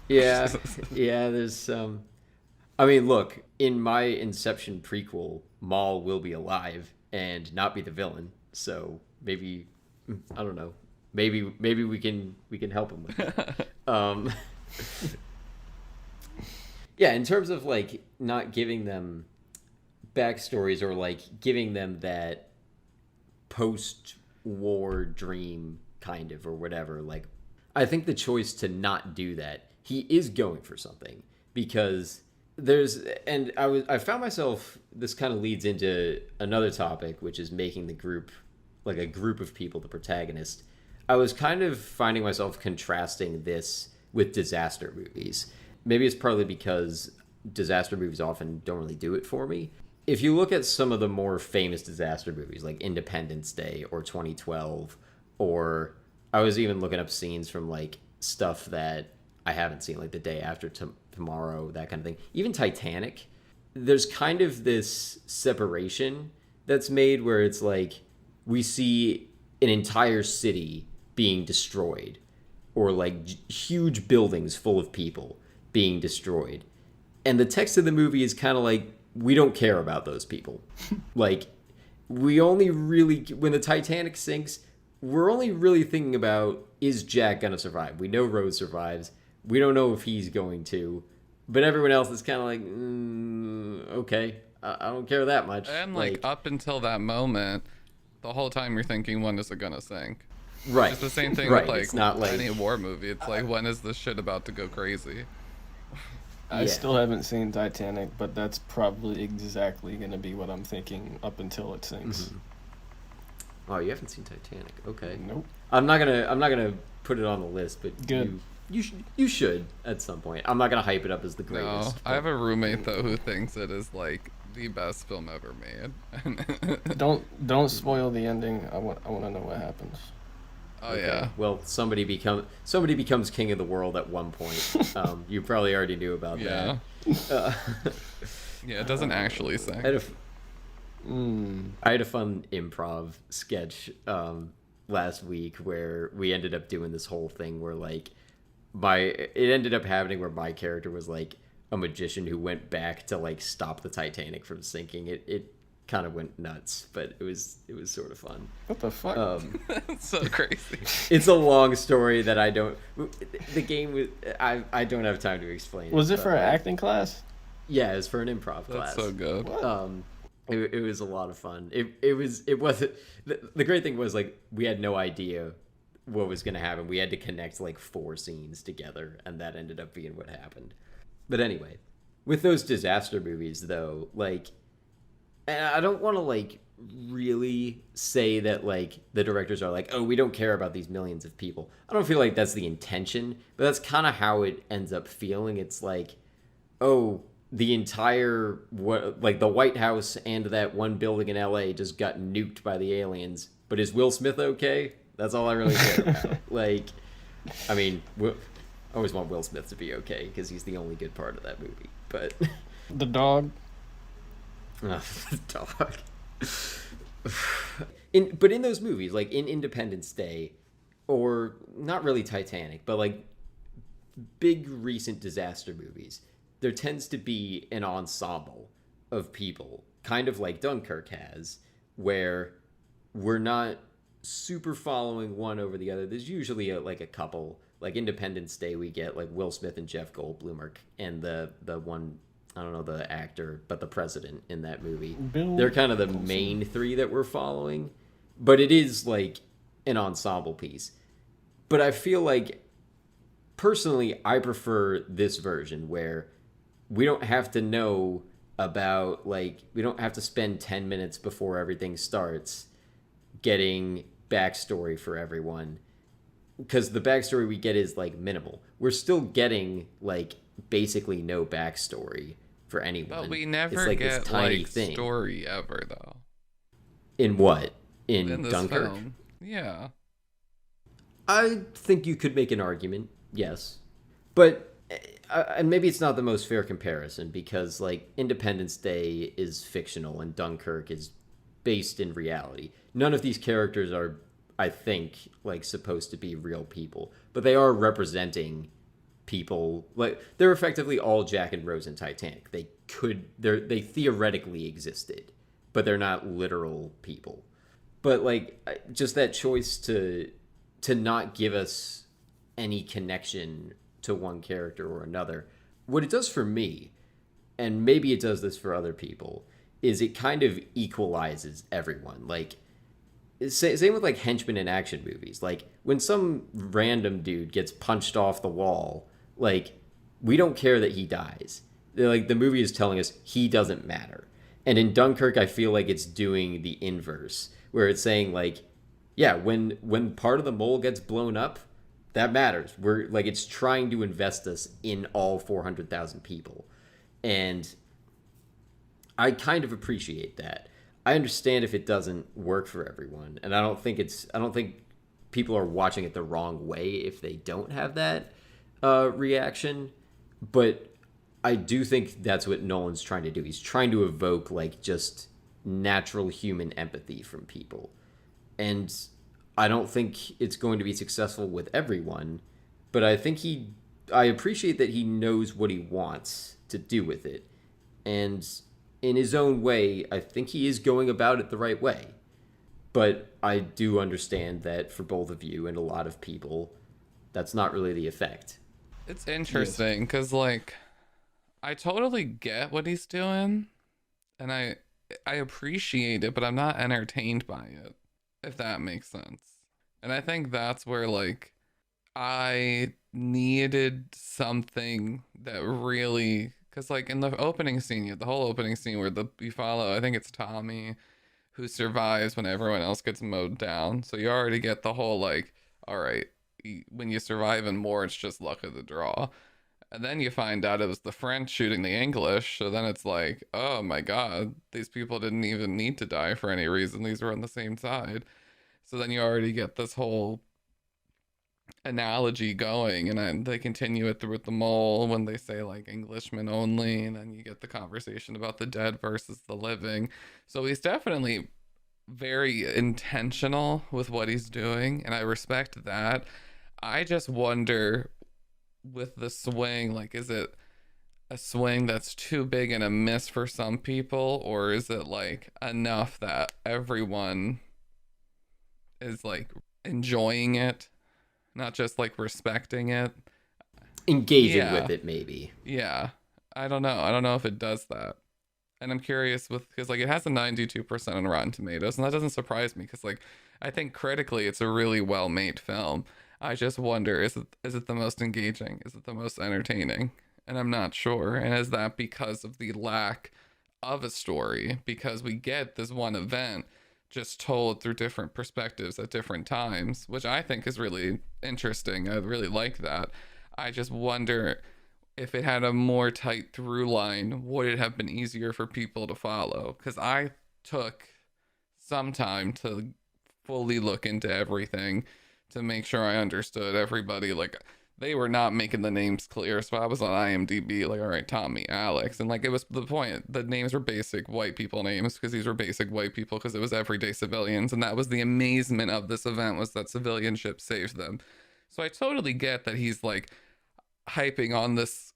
Yeah. There's I mean, look, in my Inception prequel, Maul will be alive and not be the villain. So maybe I don't know. Maybe we can help him with that. Yeah, in terms of like not giving them backstories or like giving them that post-war dream kind of or whatever, like I think the choice to not do that, he is going for something because I found myself, this kind of leads into another topic, which is making the group like a group of people the protagonist. I was kind of finding myself contrasting this with disaster movies. Maybe it's partly because disaster movies often don't really do it for me. If you look at some of the more famous disaster movies like Independence Day or 2012, or I was even looking up scenes from like stuff that I haven't seen, like The Day After Tomorrow, that kind of thing. Even Titanic, there's kind of this separation that's made where it's like we see an entire city being destroyed or like huge buildings full of people being destroyed. And the text of the movie is kind of like, we don't care about those people. Like, we only really, when the Titanic sinks, we're only really thinking about, is Jack going to survive? We know Rose survives. We don't know if he's going to. But everyone else is kind of like, okay, I don't care that much. And like up until that moment, the whole time you're thinking, when is it going to sink? Right. It's the same thing with like, not like any war movie. It's like, when is this shit about to go crazy? I still haven't seen Titanic, but that's probably exactly going to be what I'm thinking up until it sinks. Mm-hmm. Oh, you haven't seen Titanic? Okay. Nope. I'm not gonna put it on the list, but good. You should at some point. I'm not gonna hype it up as the greatest. No, I have a roommate though who thinks it is like the best film ever made. Don't spoil the ending. I want to know what happens. Oh okay. Yeah. Well, somebody becomes king of the world at one point. You probably already knew about that. Yeah, it doesn't actually sing. I had a fun improv sketch last week where we ended up doing this whole thing where like it ended up happening where my character was like a magician who went back to like stop the Titanic from sinking. It kind of went nuts, but it was sort of fun. What the fuck? That's so crazy. It's a long story that I don't. The game was I don't have time to explain. Was it but, for an acting class? Yeah, it was for an improv class. That's so good. What? It was a lot of fun. It wasn't the great thing was like we had no idea what was going to happen. We had to connect like 4 scenes together, and that ended up being what happened. But anyway, with those disaster movies though, like, and I don't want to like really say that like the directors are like, oh, we don't care about these millions of people. I don't feel like that's the intention, but that's kind of how it ends up feeling. It's like, oh, the entire like the White House and that one building in LA just got nuked by the aliens, but is Will Smith okay? That's all I really care about. Like, I mean, I always want Will Smith to be okay because he's the only good part of that movie. But The dog. the dog. But in those movies, like in Independence Day, or not really Titanic, but like big recent disaster movies, there tends to be an ensemble of people, kind of like Dunkirk has, where we're not super following one over the other. There's usually like a couple. Like Independence Day, we get like Will Smith and Jeff Goldblum and the one, I don't know the actor, but the president in that movie. They're kind of the main 3 that we're following, but it is like an ensemble piece. But I feel like personally, I prefer this version where we don't have to know about like we don't have to spend 10 minutes before everything starts getting backstory for everyone, because the backstory we get is like minimal. We're still getting like basically no backstory for anyone. But we never it's like get this tiny like thing. story ever though. In what? In this Dunkirk? film. Yeah. I think you could make an argument, yes. But and maybe it's not the most fair comparison because like Independence Day is fictional and Dunkirk is based in reality. None of these characters are, I think, like supposed to be real people, but they are representing people. Like they're effectively all Jack and Rose in Titanic. They theoretically existed, but they're not literal people. But like just that choice to not give us any connection to one character or another. What it does for me, and maybe it does this for other people, is it kind of equalizes everyone. Like, same with like henchmen in action movies. Like, when some random dude gets punched off the wall, like, we don't care that he dies. Like, the movie is telling us he doesn't matter. And in Dunkirk, I feel like it's doing the inverse, where it's saying, like, yeah, when part of the mole gets blown up, that matters. We're like, it's trying to invest us in all 400,000 people. And I kind of appreciate that. I understand if it doesn't work for everyone. And I don't think people are watching it the wrong way if they don't have that reaction. But I do think that's what Nolan's trying to do. He's trying to evoke like just natural human empathy from people. And I don't think it's going to be successful with everyone, but I appreciate that he knows what he wants to do with it. And in his own way, I think he is going about it the right way. But I do understand that for both of you and a lot of people, that's not really the effect. It's interesting because like I totally get what he's doing and I appreciate it, but I'm not entertained by it, if that makes sense. And I think that's where like I needed something that really, because like in the opening scene, the whole opening scene where you follow, I think it's Tommy who survives when everyone else gets mowed down. So you already get the whole like, all right, when you survive in war, it's just luck of the draw. And then you find out it was the French shooting the English. So then it's like, oh my God, these people didn't even need to die for any reason. These were on the same side. So then you already get this whole analogy going, and they continue it through with the mole when they say like Englishmen only, and then you get the conversation about the dead versus the living. So he's definitely very intentional with what he's doing, and I respect that. I just wonder with the swing, like, is it a swing that's too big and a miss for some people, or is it like enough that everyone is like enjoying it, not just like respecting it? Engaging Yeah. with it, maybe. Yeah. I don't know. I don't know if it does that. And I'm curious with, because like it has a 92% on Rotten Tomatoes, and that doesn't surprise me because like I think critically it's a really well made film. I just wonder, is it the most engaging? Is it the most entertaining? And I'm not sure. And is that because of the lack of a story? Because we get this one event just told through different perspectives at different times, which I think is really interesting. I really like that. I just wonder if it had a more tight through line, would it have been easier for people to follow? Because I took some time to fully look into everything to make sure I understood everybody. Like, they were not making the names clear, so I was on IMDb like, all right, Tommy, Alex, and like it was the point. The names were basic white people names because these were basic white people because it was everyday civilians, and that was the amazement of this event, was that civilian ship saved them. So I totally get that he's like hyping on this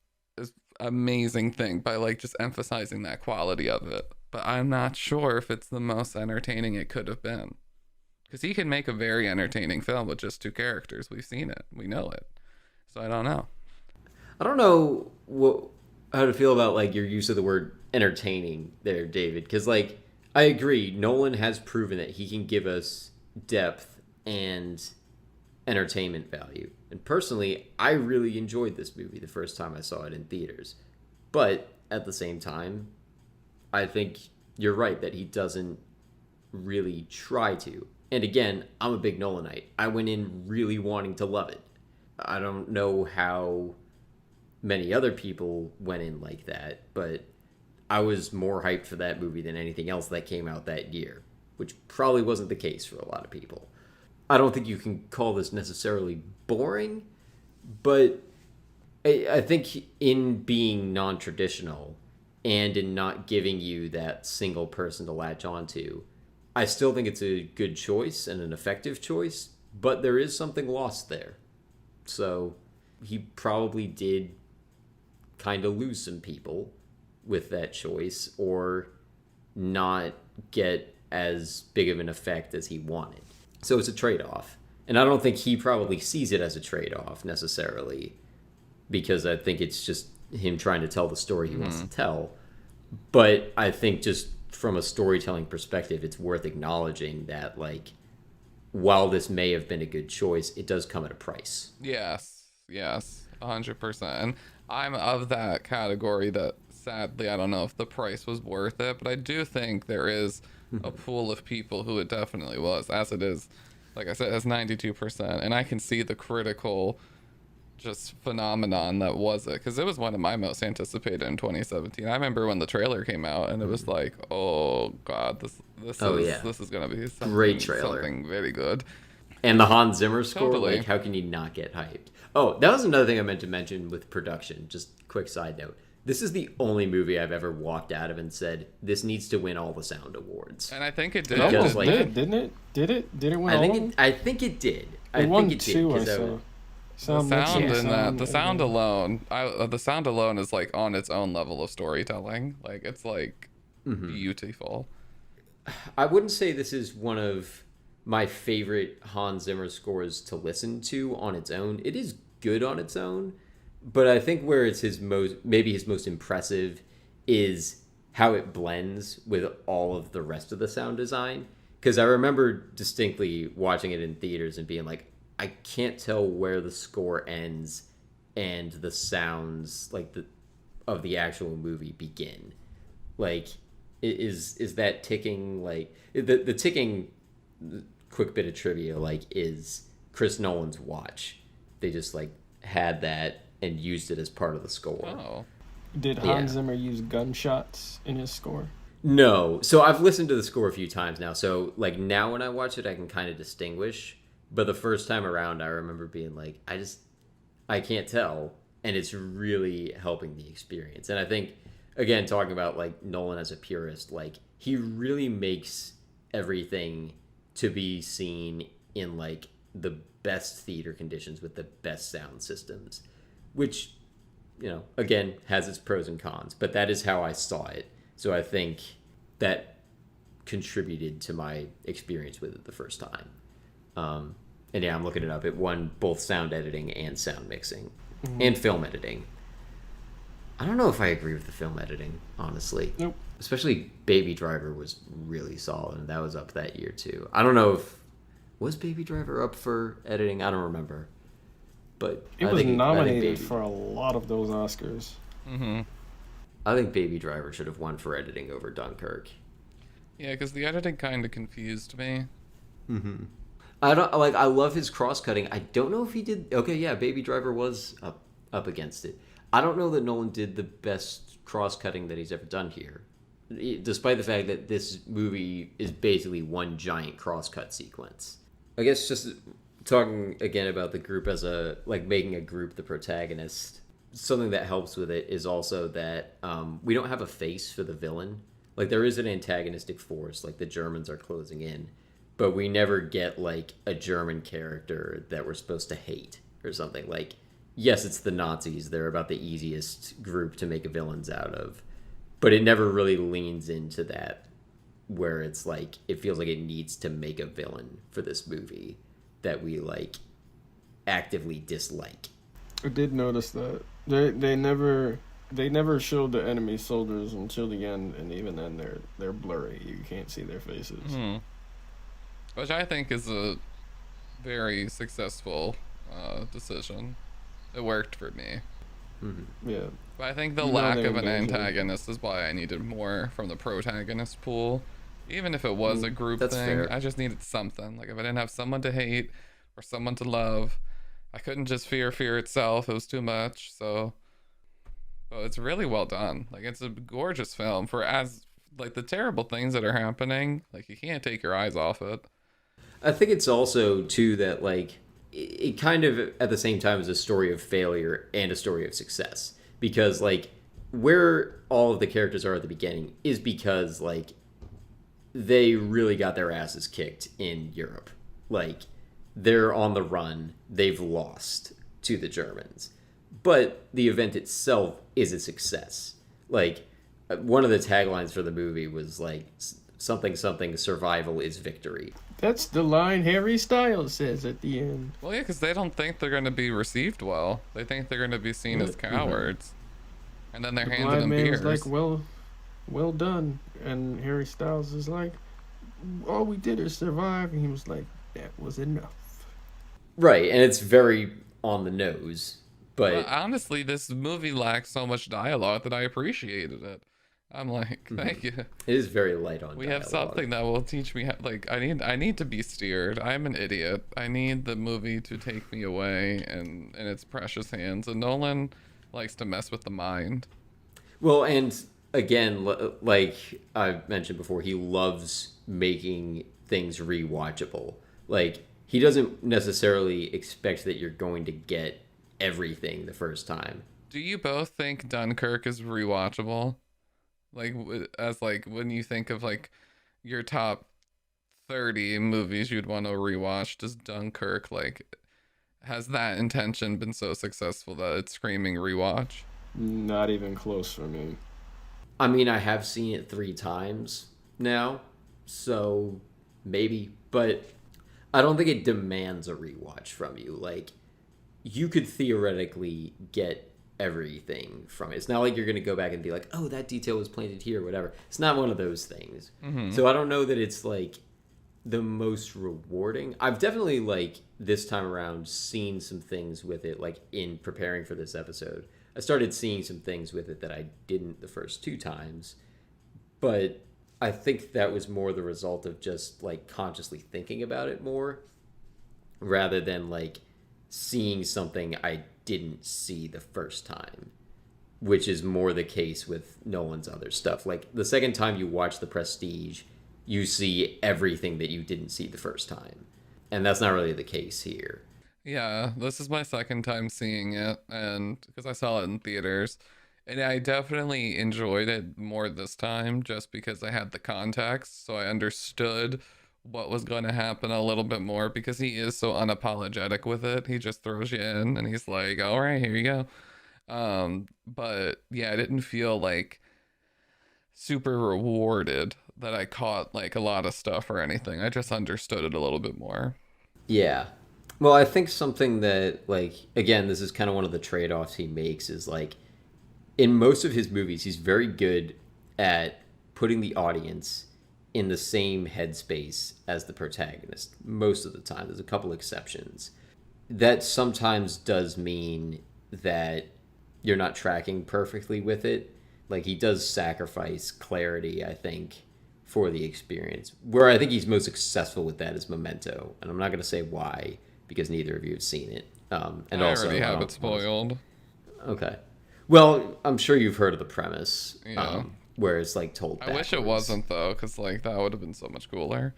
amazing thing by like just emphasizing that quality of it, but I'm not sure if it's the most entertaining it could have been, because he can make a very entertaining film with just two characters. We've seen it, we know it, so I don't know. I don't know how to feel about like your use of the word entertaining there, David, because like I agree, Nolan has proven that he can give us depth and entertainment value. And personally, I really enjoyed this movie the first time I saw it in theaters. But at the same time, I think you're right that he doesn't really try to. And again, I'm a big Nolanite. I went in really wanting to love it. I don't know how many other people went in like that, but I was more hyped for that movie than anything else that came out that year, which probably wasn't the case for a lot of people. I don't think you can call this necessarily boring, but I think in being non-traditional and in not giving you that single person to latch onto, I still think it's a good choice and an effective choice, but there is something lost there. So he probably did kind of lose some people with that choice, or not get as big of an effect as he wanted. So it's a trade-off. And I don't think he probably sees it as a trade-off necessarily, because I think it's just him trying to tell the story he wants to tell. But I think just from a storytelling perspective, it's worth acknowledging that, like, while this may have been a good choice, it does come at a price. Yes, 100%. And I'm of that category that sadly I don't know if the price was worth it, but I do think there is a pool of people who it definitely was, as it is, like I said, it has 92%, and I can see the critical just phenomenon that was it, because it was one of my most anticipated in 2017. I remember when the trailer came out and it was like, oh god, this is gonna be Great trailer, something very good. And the Hans Zimmer score, Totally. like, how can you not get hyped? Oh, that was another thing I meant to mention with production. Just quick side note. This is the only movie I've ever walked out of and said, this needs to win all the sound awards. And I think it did. It almost like- did, didn't it? Did it win all of them? I think it did. It won two, I saw. The Sound sound mixing, in that, the sound everything. alone, the sound alone is like on its own level of storytelling. Like, it's like beautiful. I wouldn't say this is one of my favorite Hans Zimmer scores to listen to on its own. It is good on its own, but I think where it's his most impressive is how it blends with all of the rest of the sound design. Because I remember distinctly watching it in theaters and being like, I can't tell where the score ends and the sounds like of the actual movie begin. Like, is that ticking, like the ticking? Quick bit of trivia, like, is Chris Nolan's watch. They just like had that and used it as part of the score. Oh. Did Hans Zimmer use gunshots in his score? No. So I've listened to the score a few times now. So like now when I watch it, I can kind of distinguish. But the first time around, I remember being like, I can't tell. And it's really helping the experience. And I think, again, talking about like Nolan as a purist, like he really makes everything to be seen in like the best theater conditions with the best sound systems, which, you know, again, has its pros and cons, but that is how I saw it. So I think that contributed to my experience with it the first time. And yeah, I'm looking it up. It won both sound editing and sound mixing and film editing. I don't know if I agree with the film editing, honestly. Nope. Especially Baby Driver was really solid, and that was up that year too. I don't know if was Baby Driver up for editing. I don't remember, but It was nominated for a lot of those Oscars. I think Baby Driver should have won for editing over Dunkirk. Yeah, because the editing kind of confused me. I don't like. I love his cross cutting. I don't know if he did. Okay, yeah, Baby Driver was up against it. I don't know that Nolan did the best cross cutting that he's ever done here, despite the fact that this movie is basically one giant cross cut sequence. I guess just talking again about the group as a like making a group the protagonist. Something that helps with it is also that we don't have a face for the villain. Like there is an antagonistic force, like the Germans are closing in, but we never get like a German character that we're supposed to hate or something. Like, yes, it's the Nazis. They're about the easiest group to make villains out of, but it never really leans into that where it's like it feels like it needs to make a villain for this movie that we like actively dislike. I did notice that they never showed the enemy soldiers until the end, and even then they're blurry. You can't see their faces. Which I think is a very successful decision. It worked for me. Yeah. But I think the lack of an antagonist is why I needed more from the protagonist pool. Even if it was a group thing, fair. I just needed something. Like if I didn't have someone to hate or someone to love, I couldn't just fear itself. It was too much. So, but it's really well done. Like it's a gorgeous film for as like the terrible things that are happening. Like you can't take your eyes off it. I think it's also too that like it kind of at the same time is a story of failure and a story of success, because like where all of the characters are at the beginning is because like they really got their asses kicked in Europe. Like they're on the run, they've lost to the Germans, but the event itself is a success. Like one of the taglines for the movie was like something survival is victory. That's the line Harry Styles says at the end. Well, yeah, because they don't think they're going to be received well. They think they're going to be seen as cowards. And then they're handing Blind them man beers. was like, well done. And Harry Styles is like, all we did is survive. And he was like, that was enough. Right, and it's very on the nose. But Well, honestly, this movie lacks so much dialogue that I appreciated it. I'm like, thank you. it is very light on We dialogue. have something that will teach me how, like I need to be steered. I'm an idiot. I need the movie to take me away and in its precious hands. And Nolan likes to mess with the mind. Well, and again, like I mentioned before, he loves making things rewatchable. Like he doesn't necessarily expect that you're going to get everything the first time. Do you both think Dunkirk is rewatchable? Like as like when you think of like your top 30 movies you'd want to rewatch, does Dunkirk like has that intention been so successful that it's screaming rewatch? Not even close for me. I mean, I have seen it 3 times now, so maybe, but I don't think it demands a rewatch from you. Like, you could theoretically get everything from it. It's not like you're going to go back and be like, oh, that detail was planted here or whatever. It's not one of those things. So I don't know that it's like the most rewarding. I've definitely like this time around seen some things with it, like in preparing for this episode. I started seeing some things with it that I didn't the first 2 times, but I think that was more the result of just like consciously thinking about it more rather than like seeing something I didn't see the first time, which is more the case with Nolan's other stuff. Like the second time you watch The Prestige, you see everything that you didn't see the first time. And that's not really the case here. Yeah, this is my second time seeing it, and because I saw it in theaters, And I definitely enjoyed it more this time just because I had the context, so I understood what was going to happen a little bit more because he is so unapologetic with it. He just throws you in and he's like, "All right, here you go." But yeah, I didn't feel like super rewarded that I caught like a lot of stuff or anything. I just understood it a little bit more. Yeah. Well, I think something that, like, again, this is kind of one of the trade offs he makes is like, in most of his movies, he's very good at putting the audience in the same headspace as the protagonist most of the time. There's a couple exceptions. That sometimes does mean that you're not tracking perfectly with it. Like, he does sacrifice clarity, I think, for the experience. Where I think he's most successful with that is Memento, and I'm not going to say why because neither of you have seen it. And I also, already have it spoiled. Okay. Well, I'm sure you've heard of the premise, Yeah. where it's like told I backwards. wish it wasn't though, because like that would have been so much cooler.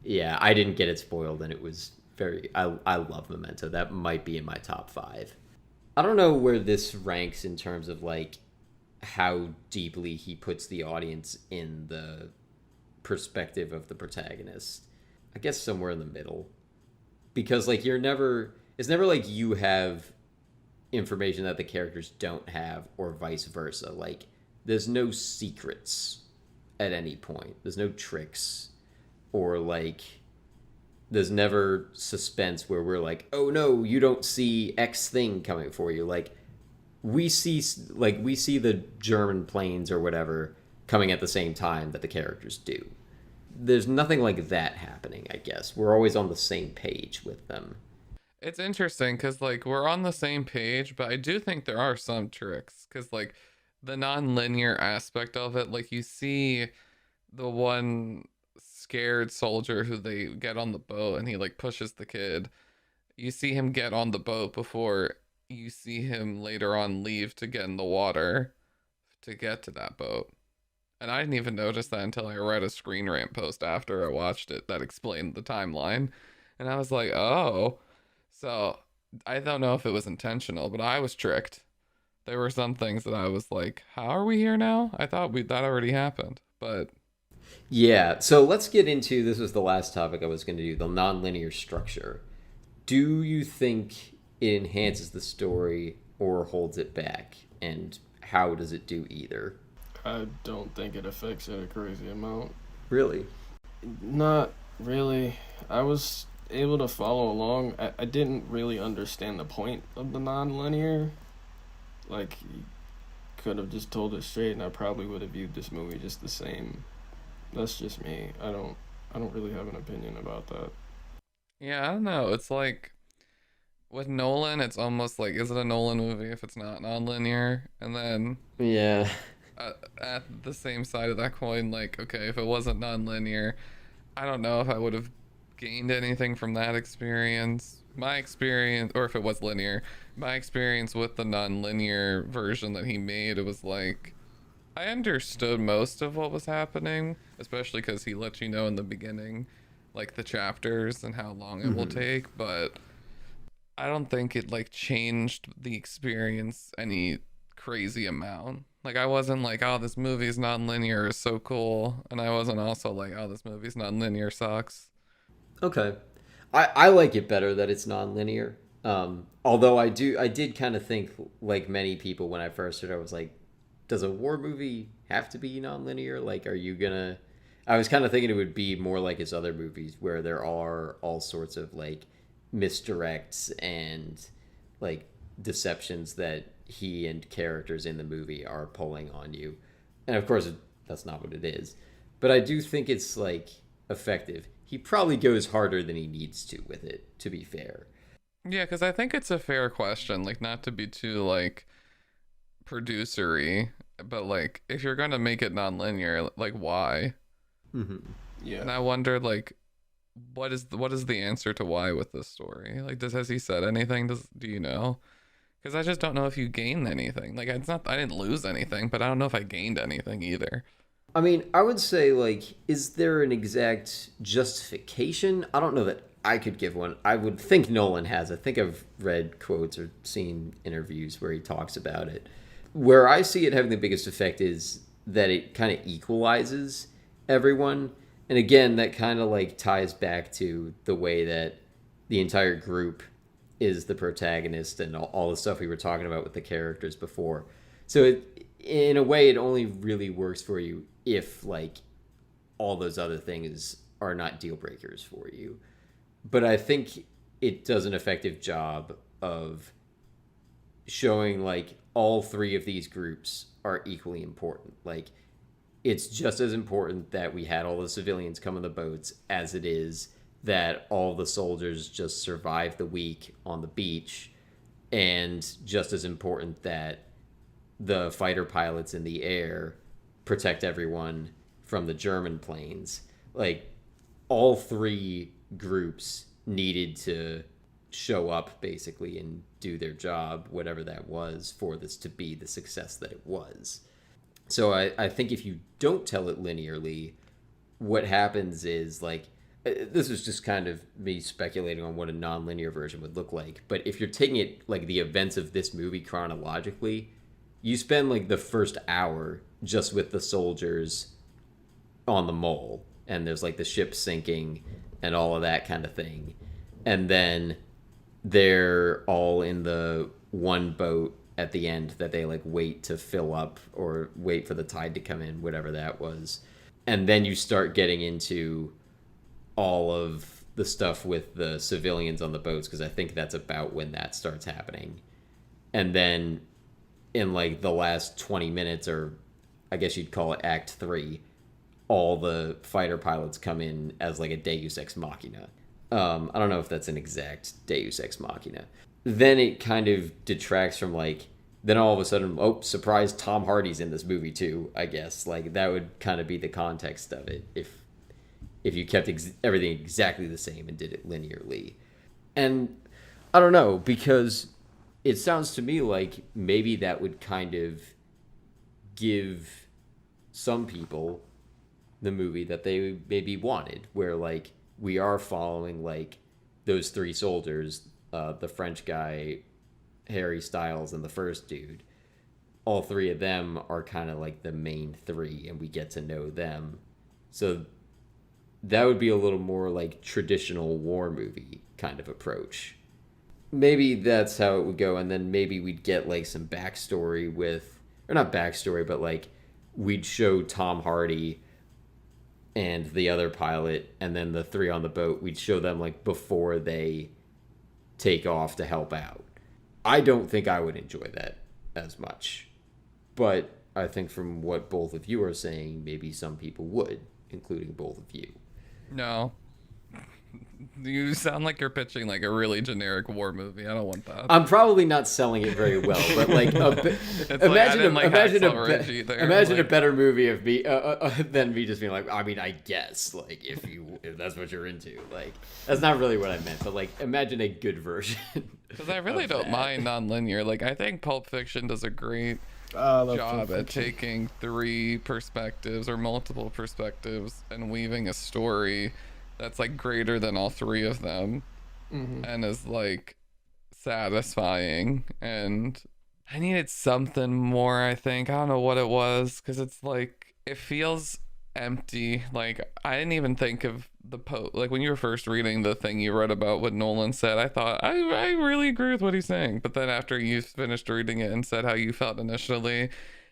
Yeah, I didn't get it spoiled, and it was very. I love Memento. That might be in my top 5. I don't know where this ranks in terms of like how deeply he puts the audience in the perspective of the protagonist. I guess somewhere in the middle, because like you're never. It's never like you have information that the characters don't have, or vice versa. Like, there's no secrets at any point. There's no tricks, or like there's never suspense where we're like, oh no, you don't see X thing coming for you. Like, we see the German planes or whatever coming at the same time that the characters do. There's nothing like that happening, I guess. We're always on the same page with them. It's interesting because like we're on the same page, but I do think there are some tricks because like the non-linear aspect of it, like you see the one scared soldier who they get on the boat and he like pushes the kid. You see him get on the boat before you see him later on leave to get in the water to get to that boat. And I didn't even notice that until I read a Screen Rant post after I watched it that explained the timeline. And I was like, oh. So I don't know if it was intentional, but I was tricked. There were some things that I was like, how are we here now? I thought that already happened. But Yeah, so let's get into this was the last topic I was going to do, the nonlinear structure. Do you think it enhances the story or holds it back? And how does it do either? I don't think it affects it a crazy amount. Really? Not really. I was able to follow along. I didn't really understand the point of the non-linear. Like, you could have just told it straight, and I probably would have viewed this movie just the same. That's just me. I don't really have an opinion about that. yeah, I don't know. It's like with Nolan, it's almost like, is it a Nolan movie if it's not non-linear? And then Yeah. at the same side of that coin, like, okay, if it wasn't non-linear, I don't know if I would have gained anything from that experience. My experience, or if it was linear, my experience with the non-linear version that he made, it was like, I understood most of what was happening, especially because he let you know in the beginning, like the chapters and how long it will take, but I don't think it like changed the experience any crazy amount. Like I wasn't like, oh, this movie's non-linear is so cool, and I wasn't also like, oh, this movie's non-linear sucks. Okay. I like it better that it's non-linear. Although I did kind of think, like many people when I first heard it, I was like, does a war movie have to be non-linear? Like, are you gonna... I was kind of thinking it would be more like his other movies where there are all sorts of, like, misdirects and, like, deceptions that he and characters in the movie are pulling on you. And, of course, that's not what it is. But I do think it's, like, effective. He probably goes harder than he needs to with it, to be fair. Yeah, because I think it's a fair question, like not to be too like producery, but like if you're gonna make it non-linear, like why? Mm-hmm. Yeah. And I wondered like what is the answer to why with this story? Like has he said anything? Do you know? Because I just don't know if you gained anything. Like it's not I didn't lose anything, but I don't know if I gained anything either. I mean, I would say, like, is there an exact justification? I don't know that I could give one. I would think Nolan has. I think I've read quotes or seen interviews where he talks about it. Where I see it having the biggest effect is that it kind of equalizes everyone. And again, that kind of like ties back to the way that the entire group is the protagonist and all the stuff we were talking about with the characters before. So in a way, it only really works for you if like all those other things are not deal breakers for you. But I think it does an effective job of showing like all three of these groups are equally important. Like it's just as important that we had all the civilians come on the boats as it is that all the soldiers just survive the week on the beach, and just as important that the fighter pilots in the air protect everyone from the German planes. Like all three groups needed to show up basically and do their job, whatever that was, for this to be the success that it was. So I think if you don't tell it linearly, what happens is like, this is just kind of me speculating on what a non-linear version would look like, but if you're taking it like the events of this movie chronologically, you spend like the first hour just with the soldiers on the mole, and there's like the ship sinking and all of that kind of thing, and then they're all in the one boat at the end that they like wait to fill up or wait for the tide to come in, whatever that was. And then you start getting into all of the stuff with the civilians on the boats, because I think that's about when that starts happening. And then in like the last 20 minutes, or I guess you'd call it Act 3, all the fighter pilots come in as like a Deus Ex Machina. I don't know if that's an exact Deus Ex Machina. Then it kind of detracts from like, then all of a sudden, oh, surprise, Tom Hardy's in this movie too, I guess. Like that would kind of be the context of it if you kept everything exactly the same and did it linearly. And I don't know, because it sounds to me like maybe that would kind of give some people the movie that they maybe wanted, where like we are following like those three soldiers, the French guy, Harry Styles, and the first dude. All three of them are kind of like the main three, and we get to know them. So that would be a little more like traditional war movie kind of approach. Maybe that's how it would go, and then maybe we'd get like some backstory with, or not backstory, but like we'd show Tom Hardy and the other pilot, and then the three on the boat, we'd show them like before they take off to help out. I don't think I would enjoy that as much, but I think from what both of you are saying, maybe some people would, including both of you. No. You sound like you're pitching like a really generic war movie. I don't want that. I'm probably not selling it very well, but like imagine a better movie of me than me just being like, I mean, I guess like if that's what you're into, like that's not really what I meant, but like imagine a good version. Because I really don't mind non-linear. Like I think Pulp Fiction does a great job at taking three perspectives or multiple perspectives and weaving a story that's like greater than all three of them, and is like satisfying. And I needed something more, I think. I don't know what it was, because it's like it feels empty. Like I didn't even think of the like when you were first reading the thing you wrote about what Nolan said, I thought I really agree with what he's saying. But then after you finished reading it and said how you felt initially,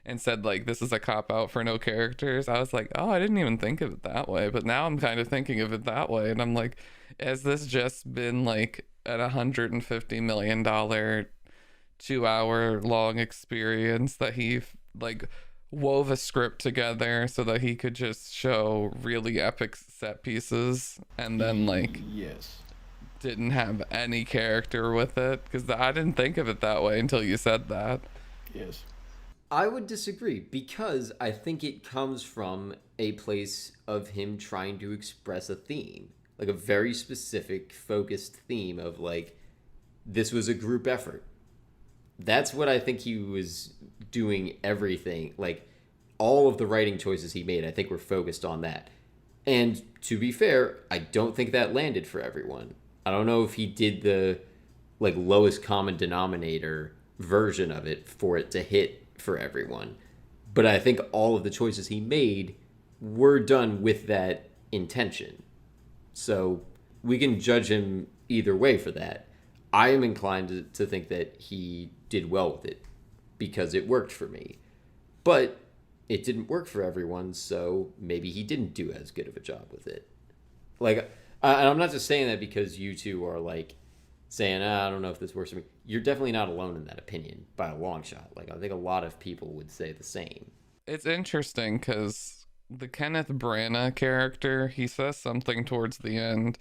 and said like this is a cop out for no characters, I was like, oh, I didn't even think of it that way. But now I'm kind of thinking of it that way, and I'm like, has this just been like an $150 million 2-hour long experience that he like wove a script together so that he could just show really epic set pieces, and then like yes, didn't have any character with it? Because I didn't think of it that way until you said that. Yes. I would disagree, because I think it comes from a place of him trying to express a theme, like a very specific, focused theme of like, this was a group effort. That's what I think he was doing. Everything, like all of the writing choices he made, I think were focused on that. And to be fair, I don't think that landed for everyone. I don't know if he did the like lowest common denominator version of it for it to hit for everyone. But I think all of the choices he made were done with that intention. So we can judge him either way for that. I am inclined to think that he did well with it because it worked for me. But it didn't work for everyone, so maybe he didn't do as good of a job with it. Like, and I'm not just saying that because you two are like saying, I don't know if this works for me. You're definitely not alone in that opinion by a long shot. Like, I think a lot of people would say the same. It's interesting because the Kenneth Branagh character, he says something towards the end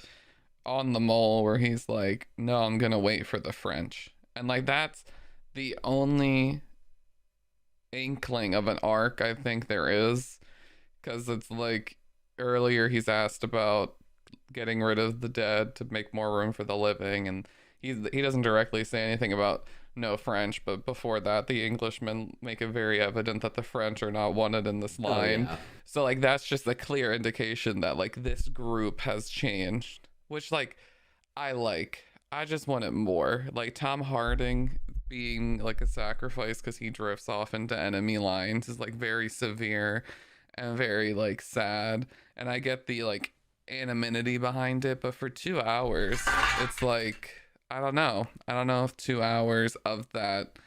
on the mole where he's like, no, I'm gonna wait for the French. And like that's the only inkling of an arc I think there is, because it's like earlier he's asked about getting rid of the dead to make more room for the living, and he doesn't directly say anything about no French, but before that the Englishmen make it very evident that the French are not wanted in this line. Yeah. So like that's just a clear indication that like this group has changed, which like I just want it more. Like Tom Harding being like a sacrifice because he drifts off into enemy lines is like very severe and very like sad, and I get the like anonymity behind it, but for 2 hours it's like I don't know if 2 hours of that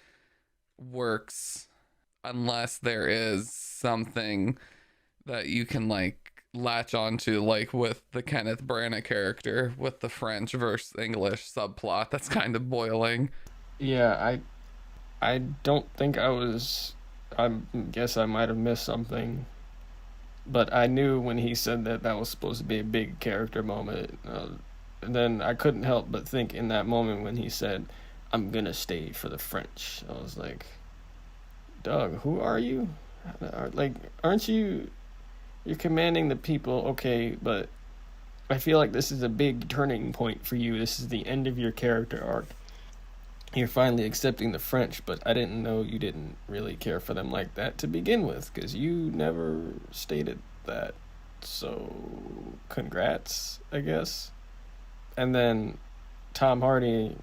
works unless there is something that you can like latch onto, like with the Kenneth Branagh character with the French versus English subplot that's kind of boiling. Yeah, I don't think I guess I might have missed something, but I knew when he said that was supposed to be a big character moment. And then I couldn't help but think in that moment when he said, I'm gonna stay for the French. I was like, Doug, who are you? Like, aren't you... You're commanding the people, okay, but I feel like this is a big turning point for you. This is the end of your character arc. You're finally accepting the French, but I didn't know you didn't really care for them like that to begin with, because you never stated that. So, congrats, I guess. And then Tom Hardy,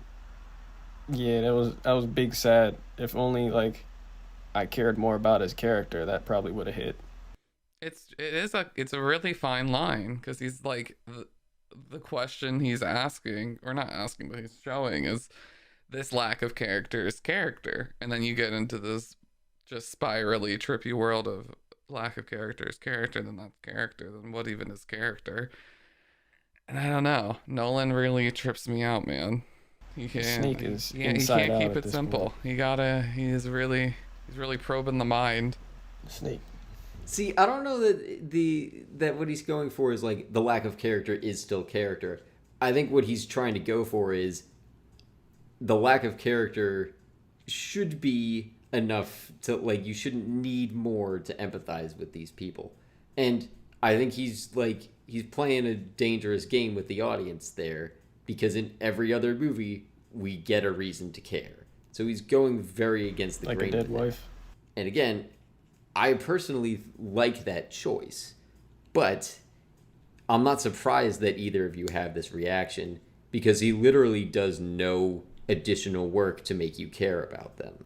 yeah, that was big sad. If only like I cared more about his character, that probably would have hit. It's a really fine line because he's like the question he's asking, or not asking, but he's showing is this lack of character is character, and then you get into this just spirally trippy world of lack of character is character, then that's character, then what even is character? And I don't know. Nolan really trips me out, man. He can't. Sneak is He inside can't out keep at it this simple. point. He's really probing the mind. Sneak. See, I don't know that what he's going for is like the lack of character is still character. I think what he's trying to go for is the lack of character should be enough to like you shouldn't need more to empathize with these people. And I think he's playing a dangerous game with the audience there, because in every other movie we get a reason to care. So he's going very against the Like grain. a dead wife. And again, I personally like that choice, but I'm not surprised that either of you have this reaction, because he literally does no additional work to make you care about them.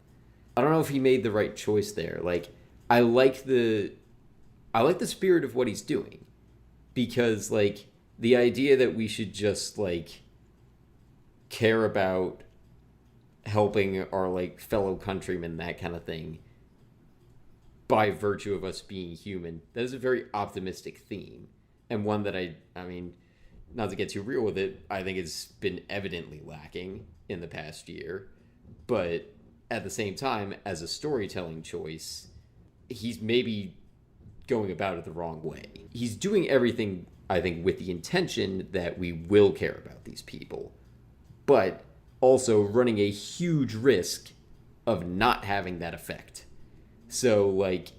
I don't know if he made the right choice there. Like, I like the spirit of what he's doing, because like the idea that we should just like care about helping our like fellow countrymen, that kind of thing, by virtue of us being human, that is a very optimistic theme, and one that I mean, not to get too real with it, I think it's been evidently lacking in the past year. But at the same time, as a storytelling choice, he's maybe going about it the wrong way. He's doing everything, I think, with the intention that we will care about these people, but also running a huge risk of not having that effect. So, like,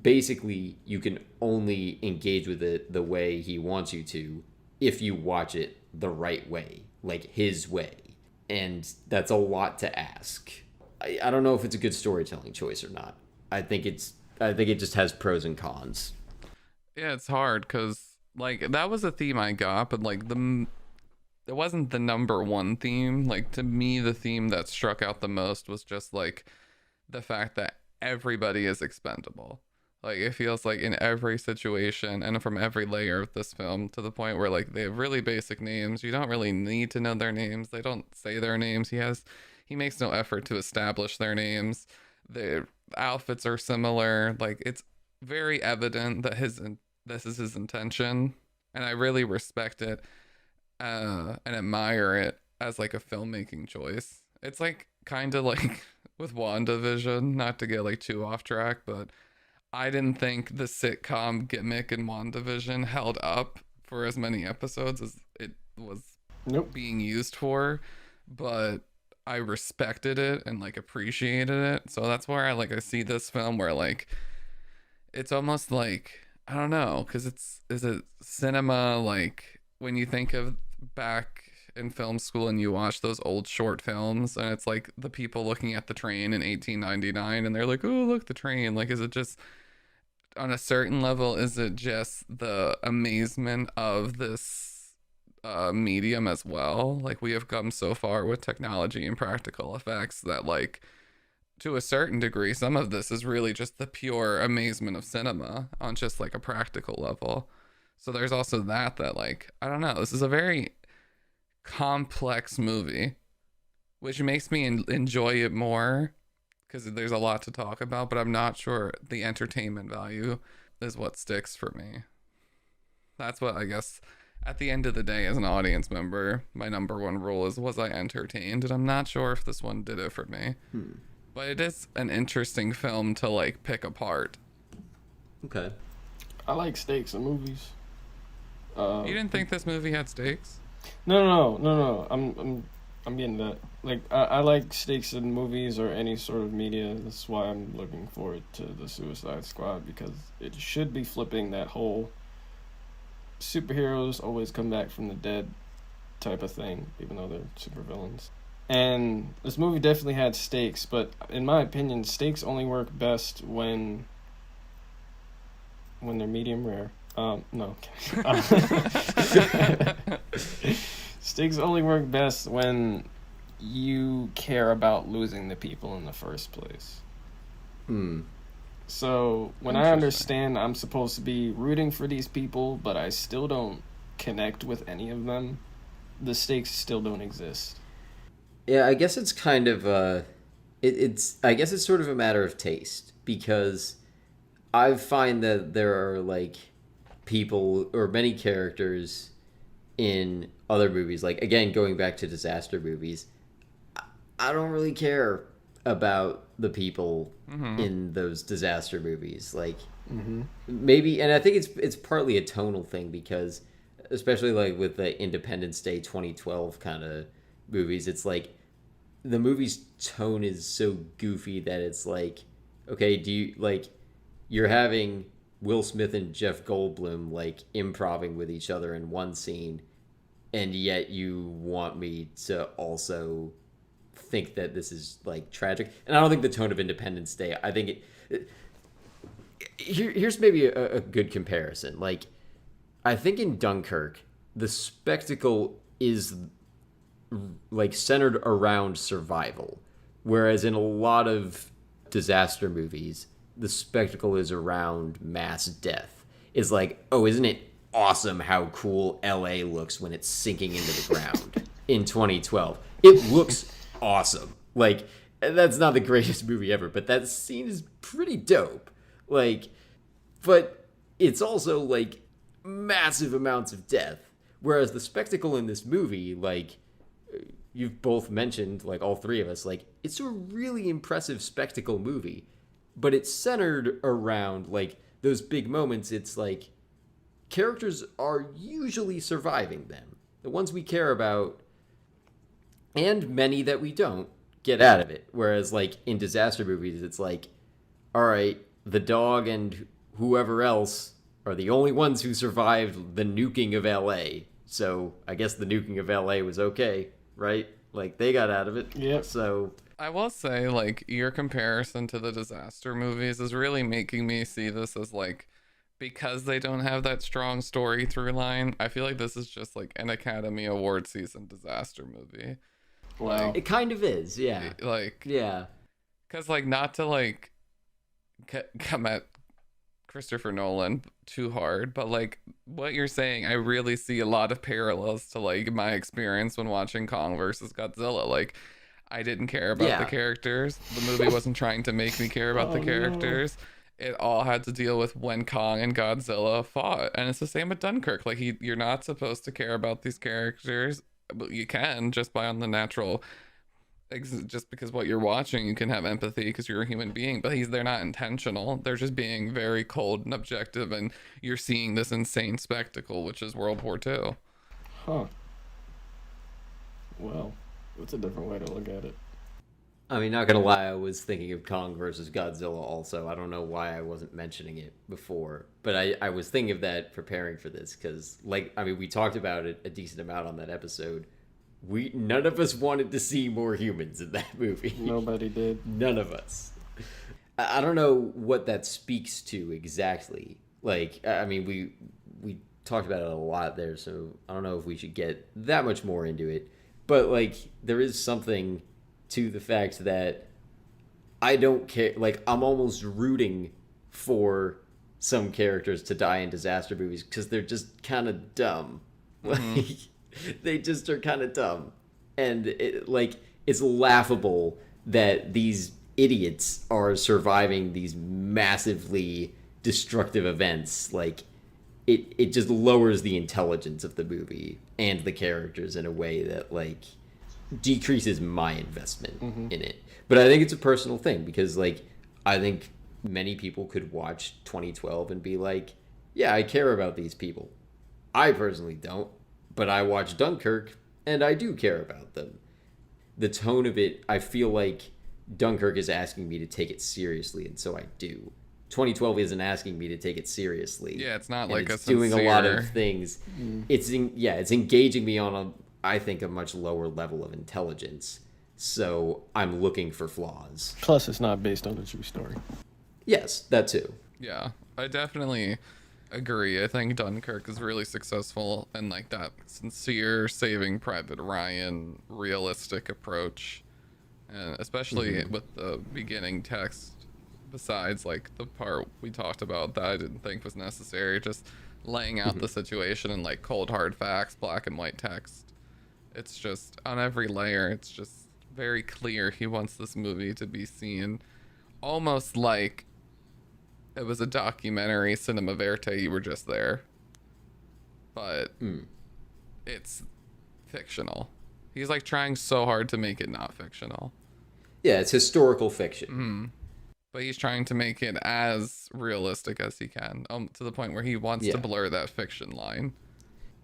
basically, you can only engage with it the way he wants you to if you watch it the right way, like his way. And that's a lot to ask. I don't know if it's a good storytelling choice or not. I think it just has pros and cons. Yeah, it's hard because like that was a theme I got, but like it wasn't the number one theme. Like to me, the theme that struck out the most was just like the fact that everybody is expendable. Like, it feels like in every situation and from every layer of this film, to the point where, like, they have really basic names. You don't really need to know their names. They don't say their names. He makes no effort to establish their names. Their outfits are similar. Like, it's very evident that this is his intention, and I really respect it and admire it as like a filmmaking choice. It's like kind of like with WandaVision, not to get like too off track, but I didn't think the sitcom gimmick in WandaVision held up for as many episodes as it was being used for, but I respected it and like appreciated it. So that's where I see this film where like it's almost like, I don't know, because is it cinema, like when you think of back in film school and you watch those old short films and it's like the people looking at the train in 1899 and they're like, oh, look, the train. Like, is it just on a certain level, is it just the amazement of this medium as well? Like, we have come so far with technology and practical effects that, like, to a certain degree, some of this is really just the pure amazement of cinema on just like a practical level. So there's also that like, I don't know, this is a very complex movie, which makes me enjoy it more because there's a lot to talk about, but I'm not sure the entertainment value is what sticks for me. That's what I guess at the end of the day, as an audience member, my number one rule is, was I entertained? And I'm not sure if this one did it for me. But it is an interesting film to like pick apart. Okay. I like stakes in movies. You didn't think this movie had stakes? No. I'm getting that. Like, I like stakes in movies or any sort of media. That's why I'm looking forward to the Suicide Squad, because it should be flipping that whole superheroes always come back from the dead type of thing, even though they're supervillains. And this movie definitely had stakes, but in my opinion, stakes only work best when they're medium rare. No. Stakes only work best when you care about losing the people in the first place. So when I understand I'm supposed to be rooting for these people, but I still don't connect with any of them, the stakes still don't exist. Yeah, I guess it's kind of I guess it's sort of a matter of taste, because I find that there are like people or many characters in other movies, like again going back to disaster movies, I don't really care about the people in those disaster movies. Like maybe, and I think it's partly a tonal thing, because especially like with the Independence Day 2012 kind of movies, it's like the movie's tone is so goofy that it's like, okay, do you like, you're having Will Smith and Jeff Goldblum like improvising with each other in one scene, and yet you want me to also think that this is like tragic. And I don't think the tone of Independence Day, I think here's maybe a good comparison. Like, I think in Dunkirk, the spectacle is like centered around survival, whereas in a lot of disaster movies, the spectacle is around mass death. It's like, oh, isn't it awesome how cool LA looks when it's sinking into the ground in 2012? It looks awesome. Like, that's not the greatest movie ever, but that scene is pretty dope. Like, but it's also like massive amounts of death. Whereas the spectacle in this movie, like you've both mentioned, like all three of us, like it's a really impressive spectacle movie, but it's centered around like those big moments. It's like characters are usually surviving them. The ones we care about, and many that we don't, get out of it. Whereas like in disaster movies, it's like, all right, the dog and whoever else are the only ones who survived the nuking of LA. So I guess the nuking of LA was okay, right? Like they got out of it. Yep. So I will say, like, your comparison to the disaster movies is really making me see this as like, because they don't have that strong story through line, I feel like this is just like an Academy Award season disaster movie. Wow. It kind of is, yeah. Like, yeah. because like, not to like come at Christopher Nolan too hard, but like what you're saying, I really see a lot of parallels to like my experience when watching Kong versus Godzilla. Like I didn't care about the Yeah. characters. The movie wasn't trying to make me care about the Oh no. characters. It all had to deal with when Kong and Godzilla fought. And it's the same with Dunkirk. Like you're not supposed to care about these characters, but you can just by on the natural just because what you're watching you can have empathy because you're a human being, but they're not intentional. They're just being very cold and objective, and you're seeing this insane spectacle which is World War II. Huh. Well, it's a different way to look at it. I mean, not gonna lie, I was thinking of Kong versus Godzilla also. I don't know why I wasn't mentioning it before, but I was thinking of that preparing for this because, like, I mean, we talked about it a decent amount on that episode. None of us wanted to see more humans in that movie. Nobody did. None of us. I don't know what that speaks to exactly. Like, I mean, we talked about it a lot there, so I don't know if we should get that much more into it. But like, there is something to the fact that I don't care. Like, I'm almost rooting for some characters to die in disaster movies because they're just kind of dumb. Like, they just are kind of dumb, and it's laughable that these idiots are surviving these massively destructive events. Like, it just lowers the intelligence of the movie and the characters in a way that like decreases my investment in it. But I think it's a personal thing because like I think many people could watch 2012 and be like, yeah, I care about these people. I personally don't, but I watch Dunkirk and I do care about them. The tone of it, I feel like Dunkirk is asking me to take it seriously, and so I do. 2012 isn't asking me to take it seriously. Yeah, it's not and like it's a doing a lot of sincere. things. It's engaging me on I think a much lower level of intelligence. So I'm looking for flaws. Plus, it's not based on a true story. Yes, that too. Yeah, I definitely agree. I think Dunkirk is really successful in like that sincere Saving Private Ryan realistic approach, and especially with the beginning text. Besides like the part we talked about that I didn't think was necessary, just laying out the situation in like cold hard facts, black and white text. It's just on every layer. It's just very clear he wants this movie to be seen almost like it was a documentary cinema verite, you were just there, but it's fictional. He's like trying so hard to make it not fictional, Yeah, it's historical fiction. but he's trying to make it as realistic as he can, to the point where he wants to Yeah. blur that fiction line.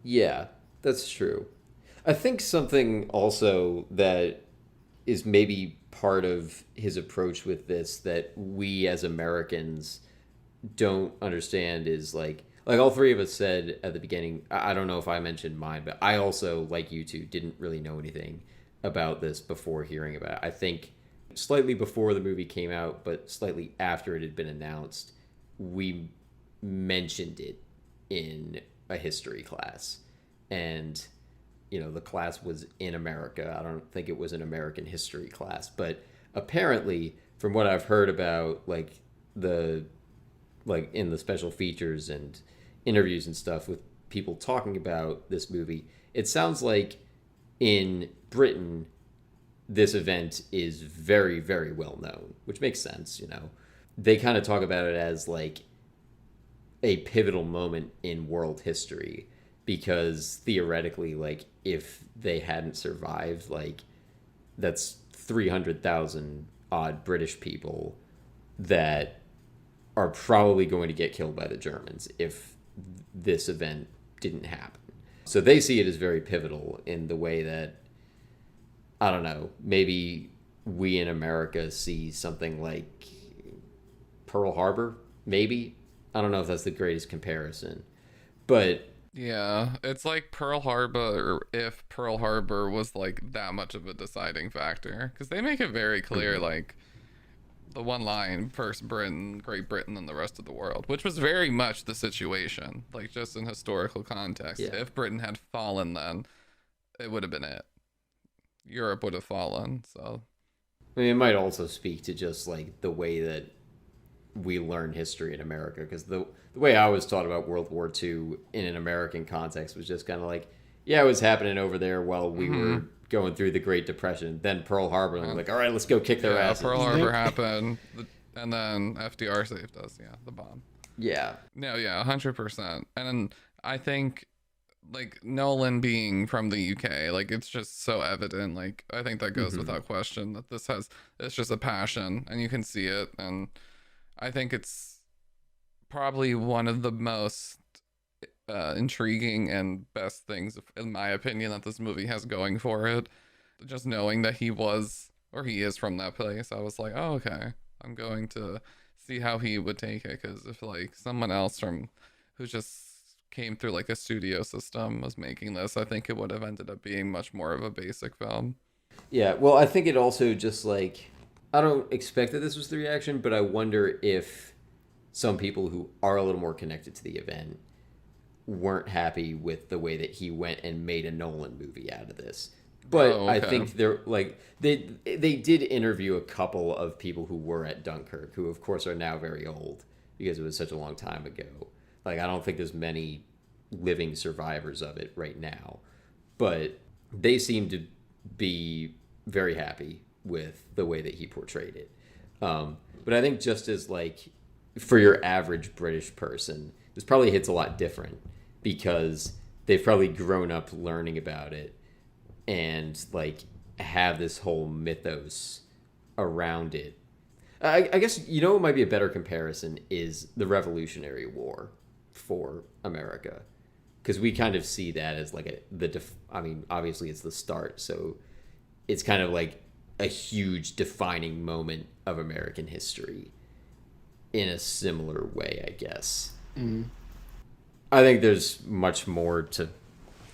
Yeah, that's true. I think something also that is maybe part of his approach with this that we as Americans don't understand is like all three of us said at the beginning. I don't know if I mentioned mine, but I also, like you two, didn't really know anything about this before hearing about it. I think slightly before the movie came out, but slightly after it had been announced, we mentioned it in a history class. And the class was in America. I don't think it was an American history class, but apparently from what I've heard about in the special features and interviews and stuff with people talking about this movie, it sounds like in Britain this event is very, very well known, which makes sense. They kind of talk about it as like a pivotal moment in world history because theoretically, like, if they hadn't survived, like, that's 300,000 odd British people that are probably going to get killed by the Germans if this event didn't happen. So they see it as very pivotal in the way that, I don't know, maybe we in America see something like Pearl Harbor, maybe. I don't know if that's the greatest comparison, but Yeah, it's like Pearl Harbor, if Pearl Harbor was like that much of a deciding factor, because they make it very clear, like the one line, first Britain, Great Britain, then the rest of the world, which was very much the situation, like just in historical context. Yeah. If Britain had fallen, then it would have been it. Europe would have fallen. So I mean, it might also speak to just like the way that we learn history in America, because the way I was taught about World War II in an American context was just kind of like, yeah, it was happening over there while we were going through the Great Depression. Then Pearl Harbor, and we're like, all right, let's go kick their asses. Pearl Harbor happened, and then FDR saved us. Yeah, the bomb. Yeah. No, yeah, 100%. And I think, like, Nolan being from the UK, like, it's just so evident. Like, I think that goes without question that it's just a passion, and you can see it. And I think it's probably one of the most intriguing and best things, in my opinion, that this movie has going for it. Just knowing that he is from that place, I was like, oh, okay, I'm going to see how he would take it, because if like someone else who just came through like a studio system was making this, I think it would have ended up being much more of a basic film. Yeah, well, I think it also just like, I don't expect that this was the reaction, but I wonder if some people who are a little more connected to the event weren't happy with the way that he went and made a Nolan movie out of this. But Oh, okay. I think they're like, they did interview a couple of people who were at Dunkirk, who of course are now very old because it was such a long time ago. Like, I don't think there's many living survivors of it right now, but they seem to be very happy with the way that he portrayed it. But I think just as like for your average British person, this probably hits a lot different because they've probably grown up learning about it and like have this whole mythos around it. I guess, you know, what might be a better comparison is the Revolutionary War for America, because we kind of see that as like I mean, obviously it's the start, so it's kind of like a huge defining moment of American history in a similar way, I guess. I think there's much more to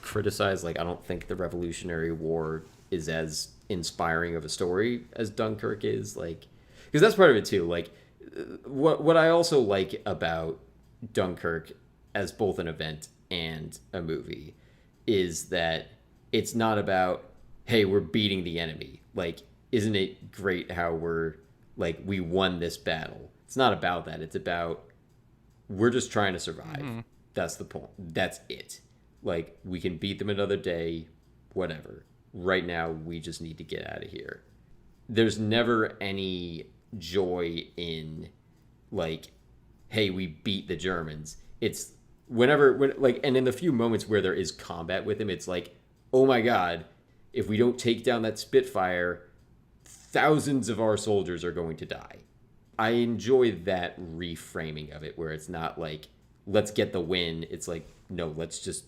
criticize. Like, I don't think the Revolutionary War is as inspiring of a story as Dunkirk is, like, because that's part of it too. Like, what I also like about Dunkirk as both an event and a movie is that it's not about, hey, we're beating the enemy. Like, isn't it great how we won this battle? It's not about that. It's about, we're just trying to survive. That's the point. That's it. Like, we can beat them another day, whatever. Right now, we just need to get out of here. There's never any joy in, like, hey, we beat the Germans. It's and in the few moments where there is combat with them, it's like, oh my God, if we don't take down that Spitfire, thousands of our soldiers are going to die. I enjoy that reframing of it, where it's not like, let's get the win. It's like, no, let's just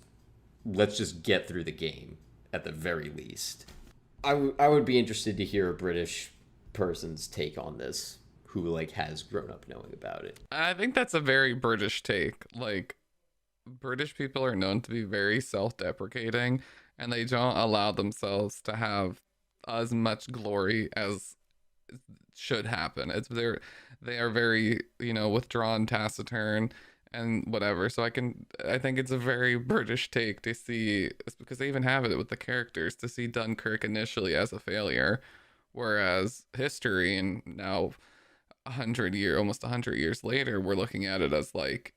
get through the game at the very least. I would be interested to hear a British person's take on this who like has grown up knowing about it. I think that's a very British take. Like, British people are known to be very self-deprecating, and they don't allow themselves to have as much glory as should happen. They are very, withdrawn, taciturn, and whatever. So I think it's a very British take to see, because they even have it with the characters, to see Dunkirk initially as a failure, whereas history, and now almost 100 years later, we're looking at it as like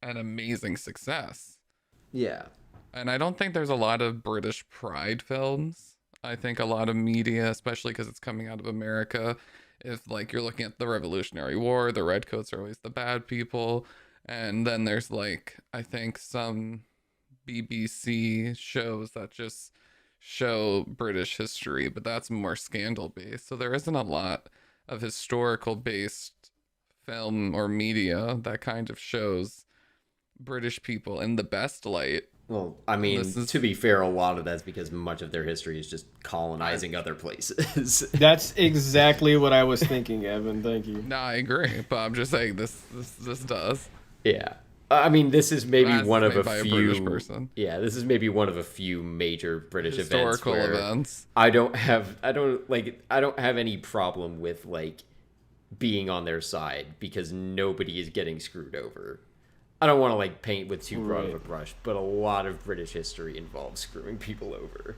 an amazing success. Yeah. And I don't think there's a lot of British pride films. I think a lot of media, especially because it's coming out of America, if like you're looking at the Revolutionary War, the Redcoats are always the bad people. And then there's like, I think some BBC shows that just show British history, but that's more scandal based. So there isn't a lot of historical based film or media that kind of shows British people in the best light. Well, I mean, to be fair, a lot of that's because much of their history is just colonizing other places. That's exactly what I was thinking, Evan. Thank you. No, I agree, but I'm just saying this does. Yeah. I mean, this is maybe one of a British few. Person. Yeah, this is maybe one of a few major British historical events. I don't have any problem with like being on their side because nobody is getting screwed over. I don't want to like paint with too broad of a brush, but a lot of British history involves screwing people over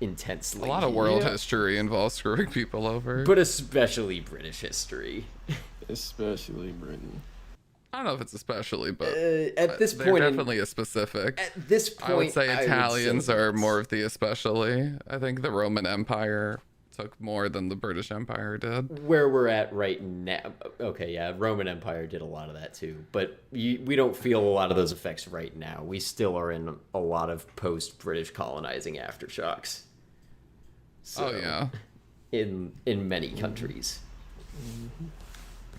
intensely. A lot of world history involves screwing people over, but especially British history. Especially Britain. I don't know if it's especially, but at this they're point, definitely a specific. at this point, I would say Italians are yes. more of the especially. I think the Roman Empire took more than the British Empire did. Where we're at right now. Okay, yeah, Roman Empire did a lot of that too, but we don't feel a lot of those effects right now. We still are in a lot of post-British colonizing aftershocks. So, Oh yeah. in many countries.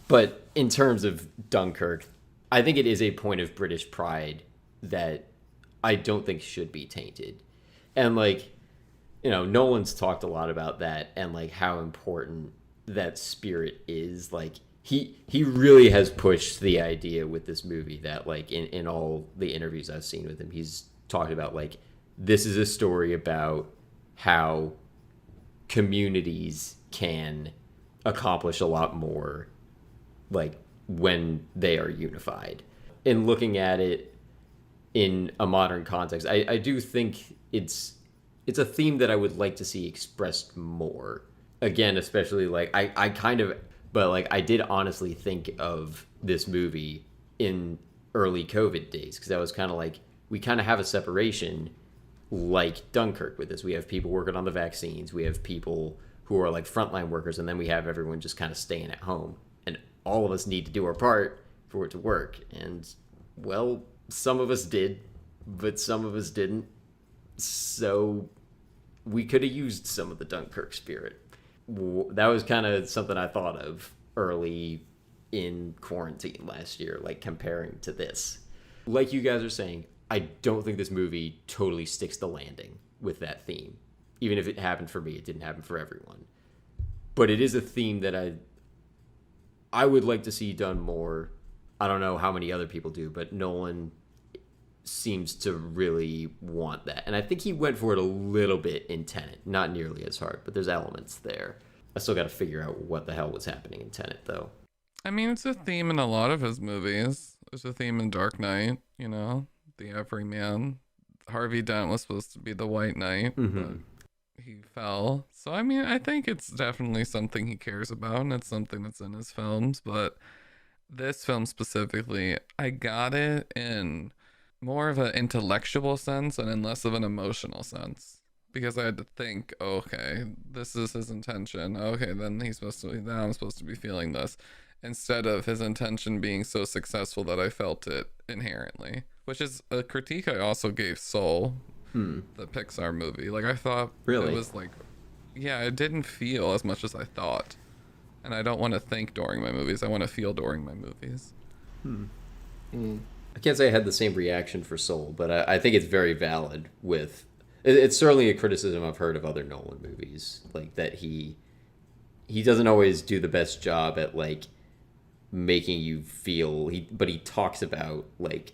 But in terms of Dunkirk, I think it is a point of British pride that I don't think should be tainted. And like, Nolan's talked a lot about that and like how important that spirit is. Like he really has pushed the idea with this movie that like in all the interviews I've seen with him, he's talked about like this is a story about how communities can accomplish a lot more like when they are unified. In looking at it in a modern context, I do think it's a theme that I would like to see expressed more. Again, especially like I kind of, but like I did honestly think of this movie in early COVID days because I was kind of like we kind of have a separation like Dunkirk with this. We have people working on the vaccines, we have people who are like frontline workers, and then we have everyone just kind of staying at home. And all of us need to do our part for it to work. And, well, some of us did, but some of us didn't. So we could have used some of the Dunkirk spirit. That was kind of something I thought of early in quarantine last year, like comparing to this. Like you guys are saying, I don't think this movie totally sticks the landing with that theme. Even if it happened for me, it didn't happen for everyone. But it is a theme that I would like to see done more. I don't know how many other people do, but Nolan seems to really want that. And I think he went for it a little bit in Tenet. Not nearly as hard, but there's elements there. I still got to figure out what the hell was happening in Tenet, though. I mean, it's a theme in a lot of his movies. There's a theme in Dark Knight, the everyman. Harvey Dent was supposed to be the White Knight, but he fell. So, I mean, I think it's definitely something he cares about, and it's something that's in his films. But this film specifically, I got it in more of an intellectual sense and in less of an emotional sense. Because I had to think, okay, this is his intention. Okay, then now I'm supposed to be feeling this. Instead of his intention being so successful that I felt it inherently. Which is a critique I also gave Soul, the Pixar movie. Like, I thought Really? it was like, yeah, it didn't feel as much as I thought. And I don't want to think during my movies. I want to feel during my movies. I can't say I had the same reaction for Soul, but I think it's very valid with... It's certainly a criticism I've heard of other Nolan movies. Like, that he doesn't always do the best job at, like, making you feel... But he talks about, like,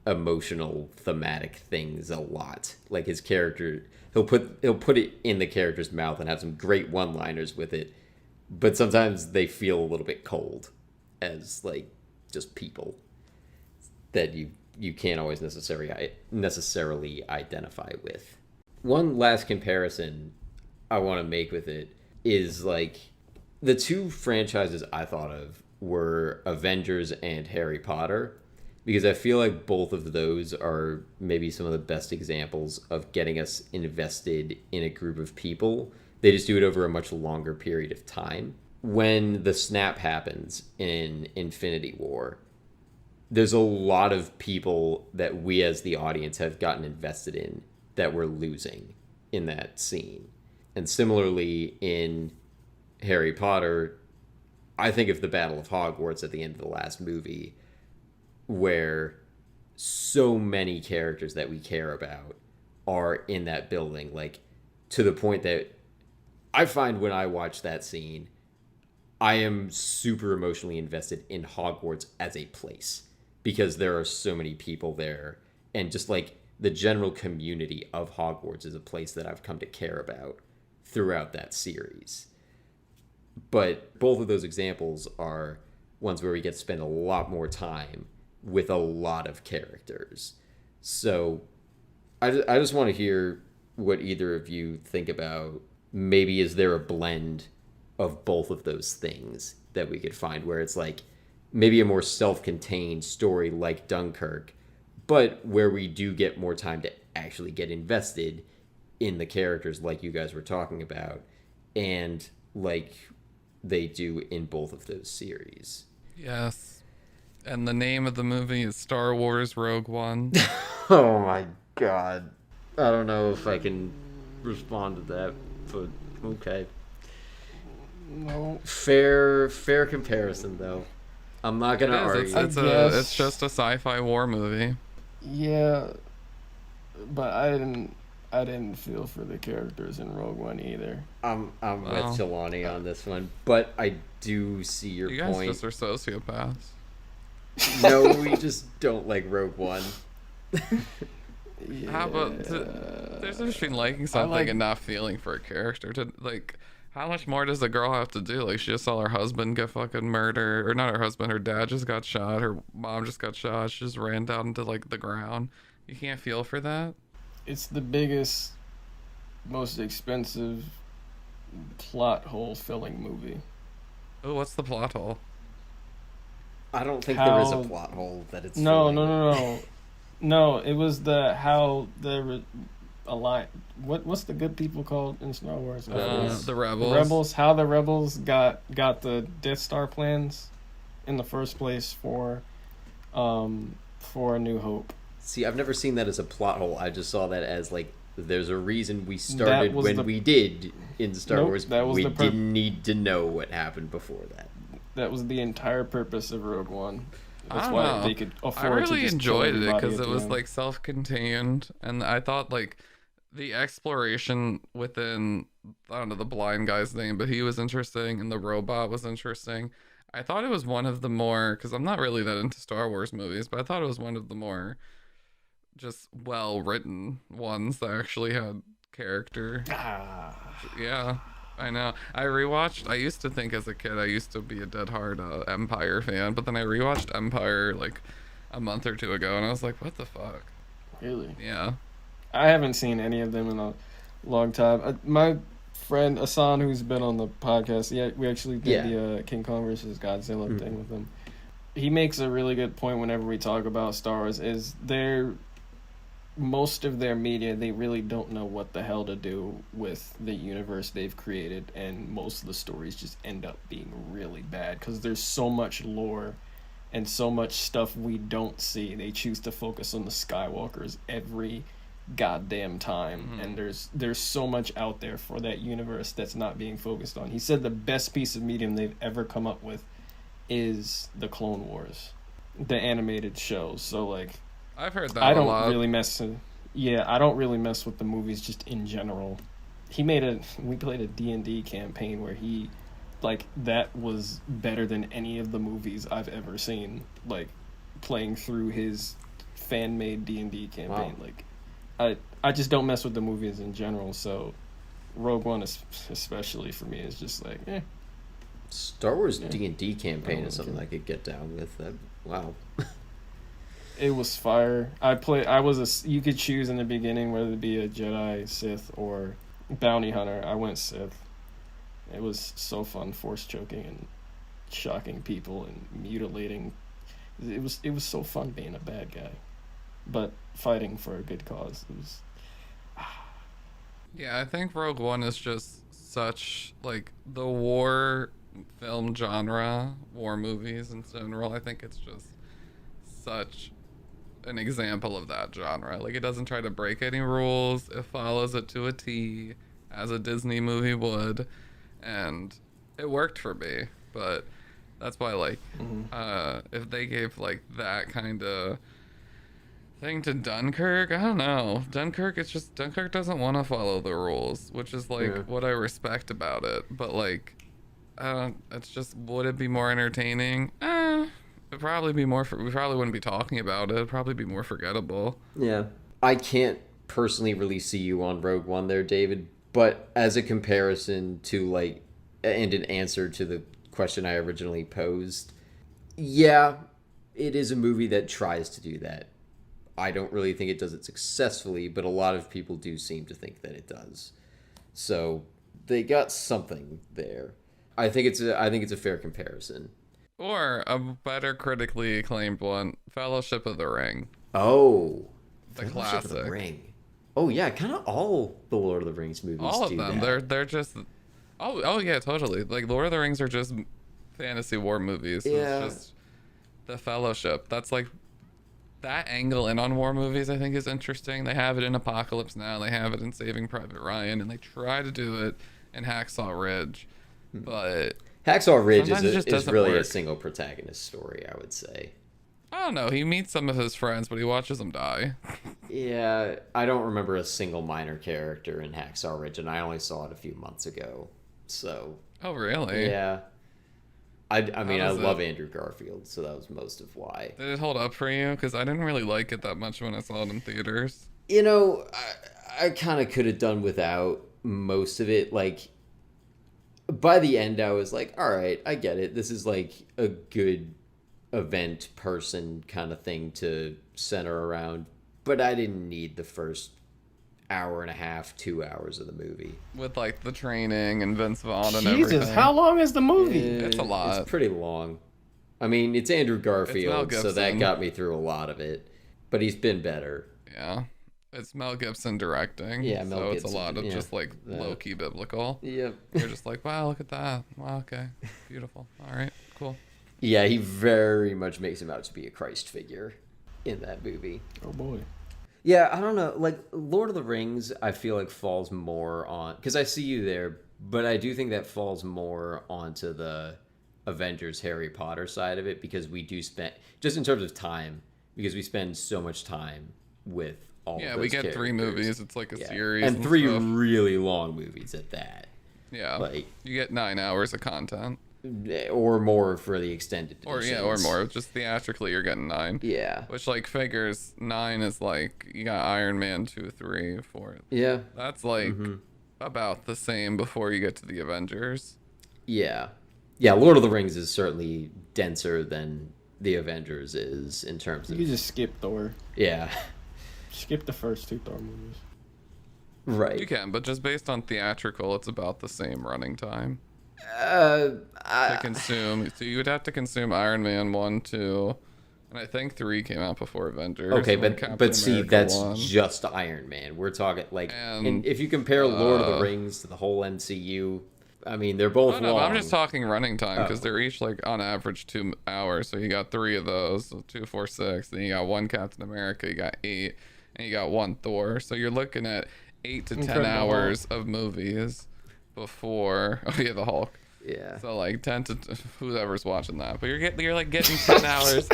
emotional thematic things a lot. Like, his character... He'll put it in the character's mouth and have some great one-liners with it, but sometimes they feel a little bit cold as, like, just people that you can't always necessarily identify with. One last comparison I want to make with it is, like, the two franchises I thought of were Avengers and Harry Potter, because I feel like both of those are maybe some of the best examples of getting us invested in a group of people. They just do it over a much longer period of time. When the snap happens in Infinity War, there's a lot of people that we as the audience have gotten invested in that we're losing in that scene. And similarly in Harry Potter, I think of the Battle of Hogwarts at the end of the last movie, where so many characters that we care about are in that building, like, to the point that I find when I watch that scene, I am super emotionally invested in Hogwarts as a place, because there are so many people there, and just, like, the general community of Hogwarts is a place that I've come to care about throughout that series. But both of those examples are ones where we get to spend a lot more time with a lot of characters. So I just want to hear what either of you think about. Maybe is there a blend of both of those things that we could find, where it's like maybe a more self-contained story like Dunkirk, but where we do get more time to actually get invested in the characters like you guys were talking about, and like they do in both of those series. Yes. And the name of the movie is Star Wars Rogue One. Oh my god. I don't know if I can respond to that, but okay. No. Fair comparison though. I'm not gonna argue. It's just a sci-fi war movie. Yeah, but I didn't feel for the characters in Rogue One either. I'm with Talani on this one, but I do see your You point. guys just are sociopaths. No, we just don't like Rogue One. Yeah. How about there's a difference between liking something and not feeling for a character. To like, how much more does the girl have to do? Like, she just saw her husband get fucking murdered, or not her husband, her dad just got shot, her mom just got shot. She just ran down into like the ground. You can't feel for that. It's the biggest, most expensive plot hole filling movie. Oh, what's the plot hole? I don't think there is a plot hole that it's No. No, it was what's the good people called in Star Wars? The Rebels. The Rebels. How the Rebels got the Death Star plans in the first place for A New Hope. See, I've never seen that as a plot hole. I just saw that as like there's a reason we started when we did in Star Wars. We didn't need to know what happened before that. That was the entire purpose of Rogue One. That's I why don't know. they could afford I really to just enjoyed kill it everybody because at it the was end. like self-contained, and I thought like the exploration within, I don't know the blind guy's name, but he was interesting, and the robot was interesting. I thought it was one of the more, because I'm not really that into Star Wars movies, but I thought it was one of the more just well-written ones that actually had character. Yeah. I know. I used to think as a kid, I used to be a dead hard Empire fan, but then I rewatched Empire like a month or two ago, and I was like, what the fuck? Really? Yeah. I haven't seen any of them in a long time. My friend Asan, who's been on the podcast, we actually did the King Kong versus Godzilla thing with him. He makes a really good point whenever we talk about Star Wars, is most of their media, they really don't know what the hell to do with the universe they've created, and most of the stories just end up being really bad because there's so much lore and so much stuff we don't see. They choose to focus on the Skywalkers every goddamn time, and there's so much out there for that universe that's not being focused on. He said the best piece of medium they've ever come up with is the Clone Wars, the animated shows. So like, I've heard that I a don't lot. really mess with the movies just in general. We played a D&D campaign where that was better than any of the movies I've ever seen, like playing through his fan-made D&D campaign. Wow. Like I just don't mess with the movies in general, so Rogue One especially for me is just like Star Wars D&D campaign is something I could get down with. Wow. It was fire. You could choose in the beginning whether to be a Jedi, Sith, or bounty hunter. I went Sith. It was so fun, force choking and shocking people and mutilating. It was so fun being a bad guy, but fighting for a good cause. It was. Yeah, I think Rogue One is just such like the war film genre, war movies in general. I think it's just such an example of that genre. Like, it doesn't try to break any rules. It follows it to a T, as a Disney movie would, and it worked for me. But that's why, like, if they gave like that kind of thing to Dunkirk, I don't know. Dunkirk doesn't want to follow the rules, which is like what I respect about it. But like, it's just, would it be more entertaining? It'd probably be more. We probably wouldn't be talking about it. It'd probably be more forgettable. Yeah. I can't personally really see you on Rogue One there, David, but as a comparison to like, and an answer to the question I originally posed, yeah, it is a movie that tries to do that. I don't really think it does it successfully, but a lot of people do seem to think that it does. So they got something there. I think it's a fair comparison. Or a better critically acclaimed one, Fellowship of the Ring. Oh, The Fellowship of the classic. Ring. Oh yeah, kind of all the Lord of the Rings movies All of do them. that. They're just oh yeah, totally. Like Lord of the Rings are just fantasy war movies. Yeah. It's just the Fellowship. That's like that angle in on war movies I think is interesting. They have it in Apocalypse Now, they have it in Saving Private Ryan, and they try to do it in Hacksaw Ridge. But Hacksaw Ridge sometimes it just is doesn't really a work. single protagonist story, I would say. I don't know. He meets some of his friends, but he watches them die. Yeah, I don't remember a single minor character in Hacksaw Ridge, and I only saw it a few months ago. So, Oh, really? yeah. I mean, I does love it- Andrew Garfield, so that was most of why. Did it hold up for you? Because I didn't really like it that much when I saw it in theaters. You know, I kind of could have done without most of it. Like, by the end, I was like, all right, I get it. This is like a good event person kind of thing to center around. But I didn't need the first hour and a half, 2 hours of the movie. With like the training and Vince Vaughn and Jesus, everything. how long is the movie? It's a lot. It's pretty long. I mean, it's Andrew Garfield, so that Gibson. got me through a lot of it. But he's been better. Yeah. It's Mel Gibson directing. Yeah, Mel so Gibson, it's a lot of yeah. just like That. low key biblical. Yep. You're just like, wow, look at that. Wow, okay. Beautiful. All right, cool. Yeah, he very much makes him out to be a Christ figure in that movie. Oh boy. Yeah, I don't know. Like, Lord of the Rings, I feel like falls more on... Because I see you there, but I do think that falls more onto the Avengers Harry Potter side of it, because we do spend... Just in terms of time, because we spend so much time with all of Yeah, those we get three characters. movies. It's like a Yeah. series. And three stuff. really long movies at that. Yeah. Like, You get 9 hours of content. or more for the extended Or editions. yeah, or more. Just theatrically you're getting 9. Yeah. Which like figures 9 is like you got Iron Man 2, 3, 4. Yeah. That's like Mm-hmm. about the same before you get to the Avengers. Yeah. Yeah, Lord of the Rings is certainly denser than the Avengers is in terms You of... could just skip Thor. Yeah. Skip the first 2 Thor movies. Right. You can, but just based on theatrical, it's about the same running time to consume. So you would have to consume Iron Man 1, 2, and I think 3 came out before Avengers. Okay, when but Captain see, America that's won. just Iron Man. We're talking like, and And, if you compare Lord of the Rings to the whole MCU, I mean, they're both Oh, no, long. but I'm just talking running time because Oh. they're each like on average 2 hours. So you got 3 of those, so 2, 4, 6. Then you got 1 Captain America, you got 8, and you got 1 Thor. So you're looking at 8 to 10 Incredible hours of movies before. Oh yeah, the Hulk. Yeah. So like 10 to whoever's watching that, but you're like getting 10 hours.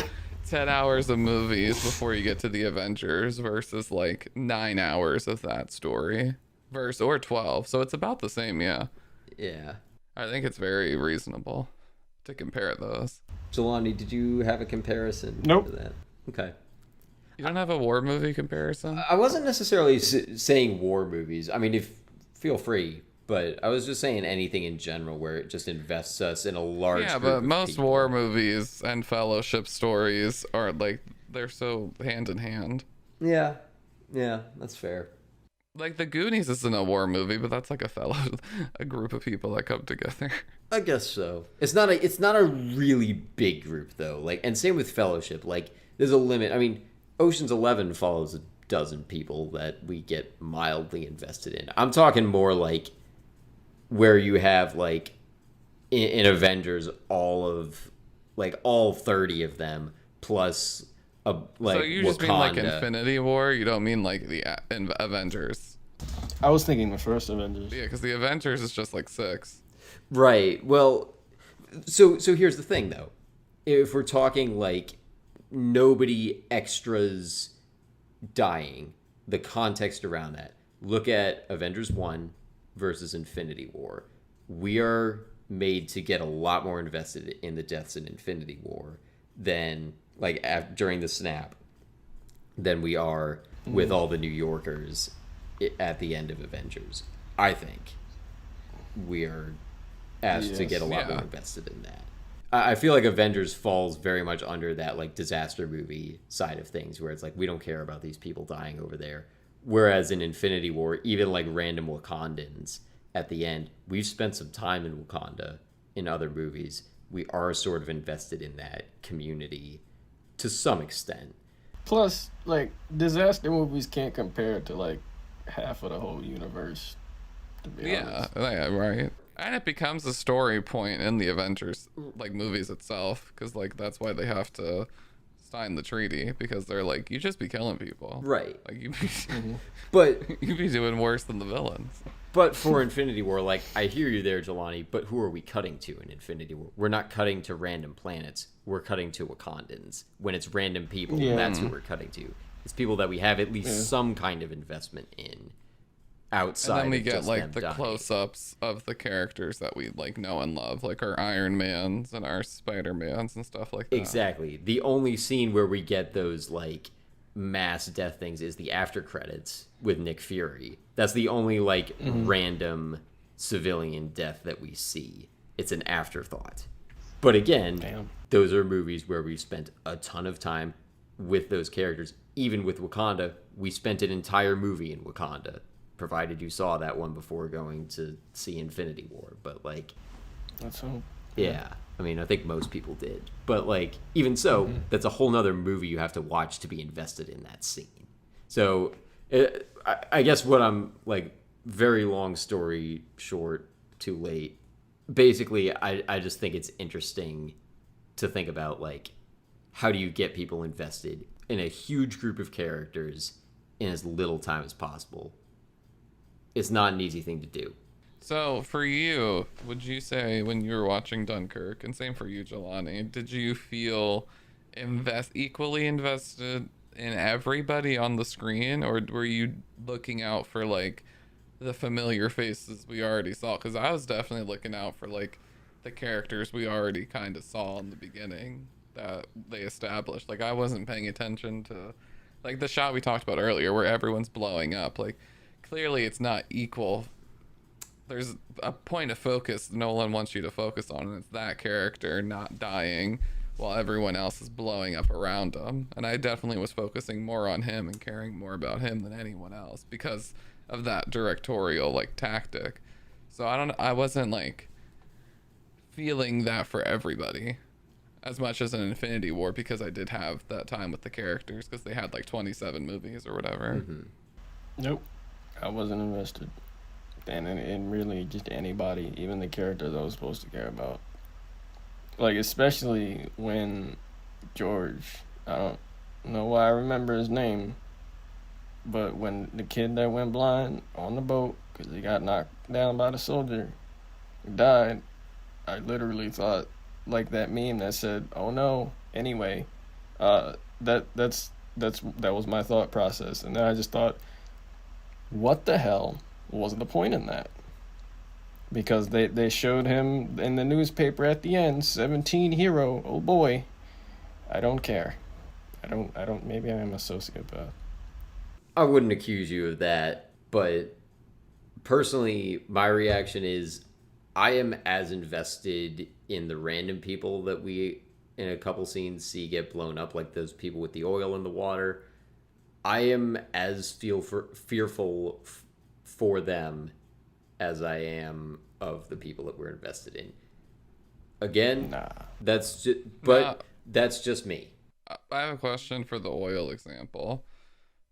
10 hours of movies before you get to the Avengers versus like 9 hours of that story or 12. So it's about the same, yeah. Yeah. I think it's very reasonable to compare those. Jelani, did you have a comparison Nope. to that? Okay. You don't have a war movie comparison? I wasn't necessarily saying war movies. I mean, feel free, but I was just saying anything in general where it just invests us in a large Yeah, group but of most people. war movies and fellowship stories are like they're so hand in hand. Yeah. Yeah, that's fair. Like the Goonies isn't a war movie, but that's like a group of people that come together. I guess so. It's not a really big group though. Like, and same with Fellowship. Like, there's a limit. I mean, Ocean's 11 follows a dozen people that we get mildly invested in. I'm talking more like where you have like in Avengers all 30 of them plus like So you just mean like Wakanda. Infinity War? You don't mean like the Avengers? I was thinking the first Avengers. Yeah, because the Avengers is just like 6. Right. Well, so here's the thing though. If we're talking like nobody extras dying, the context around that. Look at Avengers 1 versus Infinity War. We are made to get a lot more invested in the deaths in Infinity War than like during the snap than we are with all the New Yorkers at the end of Avengers. I think we are asked to Yes. get a lot Yeah. more invested in that. I feel like Avengers falls very much under that like disaster movie side of things where it's like we don't care about these people dying over there. Whereas in Infinity War, even like random Wakandans at the end, we've spent some time in Wakanda in other movies, we are sort of invested in that community to some extent. Plus, like, disaster movies can't compare to, like, half of the whole universe, to be Yeah, honest. yeah, right. And it becomes a story point in the Avengers like movies itself, because like that's why they have to sign the treaty, because they're like, you just be killing people, Right. like you be But you be doing worse than the villains. But for Infinity War, like, I hear you there, Jelani, but who are we cutting to in Infinity War? We're not cutting to random planets. We're cutting to Wakandans. When it's random people, Yeah. that's who we're cutting to. It's people that we have at least some kind of investment in outside And then we of get just like them the dying. close-ups of the characters that we like know and love, like our Iron Mans and our Spider-Mans and stuff like that. Exactly. The only scene where we get those, like, mass death things is the after credits with Nick Fury. That's the only, like, random civilian death that we see. It's an afterthought. But again, Damn. those are movies where we spent a ton of time with those characters. Even with Wakanda, we spent an entire movie in Wakanda, provided you saw that one before going to see Infinity War. But, like, Let's hope. yeah. I mean, I think most people did. But, like, even so, that's a whole nother movie you have to watch to be invested in that scene. So, I guess what I'm, like, very long story short, too late. Basically, I just think it's interesting to think about, like, how do you get people invested in a huge group of characters in as little time as possible? It's not an easy thing to do. So for you, would you say when you were watching Dunkirk, and same for you, Jelani, did you feel equally invested in everybody on the screen, or were you looking out for like the familiar faces we already saw? Because I was definitely looking out for like the characters we already kind of saw in the beginning that they established. Like I wasn't paying attention to like the shot we talked about earlier where everyone's blowing up. Like clearly it's not equal. There's a point of focus Nolan wants you to focus on, and it's that character not dying while everyone else is blowing up around him. And I definitely was focusing more on him and caring more about him than anyone else because of that directorial like tactic. So I wasn't like feeling that for everybody as much as an Infinity War, because I did have that time with the characters because they had like 27 movies or whatever. Nope. I wasn't invested. And in really just anybody, even the characters I was supposed to care about. Like, especially when George, I don't know why I remember his name, but when the kid that went blind on the boat because he got knocked down by the soldier died, I literally thought, like that meme that said, "Oh no." Anyway, that was my thought process, and then I just thought, what the hell was the point in that? Because they showed him in the newspaper at the end, 17 hero. Oh boy, I don't care. I don't. Maybe I am a sociopath. I wouldn't accuse you of that, but personally, my reaction is I am as invested in the random people that we, in a couple scenes, see get blown up, like those people with the oil in the water. I am as fearful for them as I am of the people that we're invested in. Again, Nah. that's just me. I have a question for the oil example.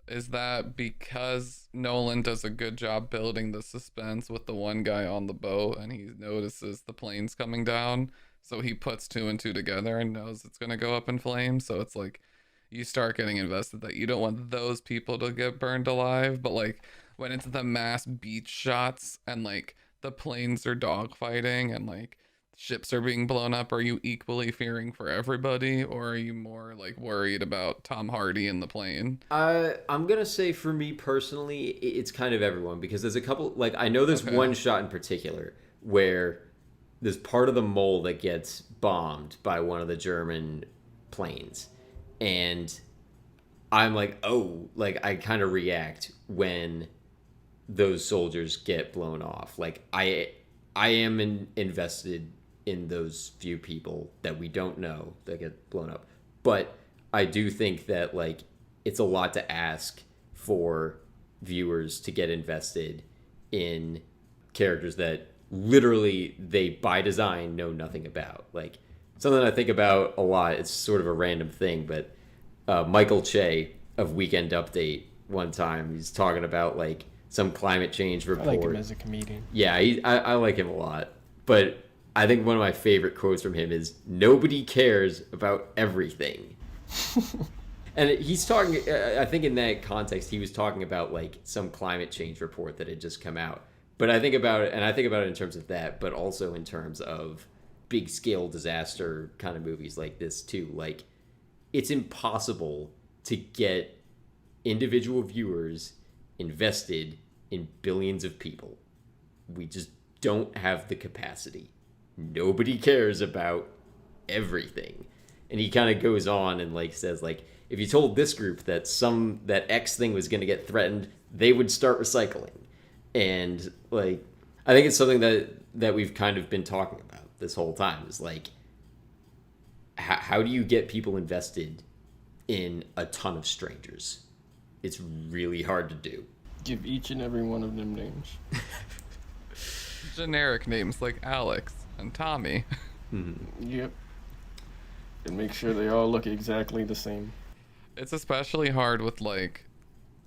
Is that because Nolan does a good job building the suspense with the one guy on the boat and he notices the planes coming down, so he puts two and two together and knows it's going to go up in flames? So it's like you start getting invested that you don't want those people to get burned alive, but like when it's the mass beach shots and like the planes are dogfighting and like ships are being blown up, are you equally fearing for everybody, or are you more like worried about Tom Hardy in the plane? I'm gonna say for me personally, it's kind of everyone, because there's a couple, like, I know there's one shot in particular where there's part of the mole that gets bombed by one of the German planes, and I'm like, oh, like I kind of react when those soldiers get blown off. Like I am invested in those few people that we don't know that get blown up. But I do think that, like, it's a lot to ask for viewers to get invested in characters that literally they by design know nothing about. Like something I think about a lot. It's sort of a random thing, but Michael Che of Weekend Update one time he's talking about like some climate change report. I like him as a comedian. Yeah, I like him a lot, but I think one of my favorite quotes from him is "Nobody cares about everything." And he's talking, I think in that context, he was talking about like some climate change report that had just come out. But I think about it, and I think about it in terms of that, but also in terms of big scale disaster kind of movies like this too. Like, it's impossible to get individual viewers invested in billions of people. We just don't have the capacity. Nobody cares about everything. And he kind of goes on and like says like, if you told this group that X thing was going to get threatened, they would start recycling. And like, I think it's something that we've kind of been talking about this whole time is like, how do you get people invested in a ton of strangers? It's really hard to do. Give each and every one of them names. Generic names like Alex and Tommy. Mm-hmm. Yep. And make sure they all look exactly the same. It's especially hard with like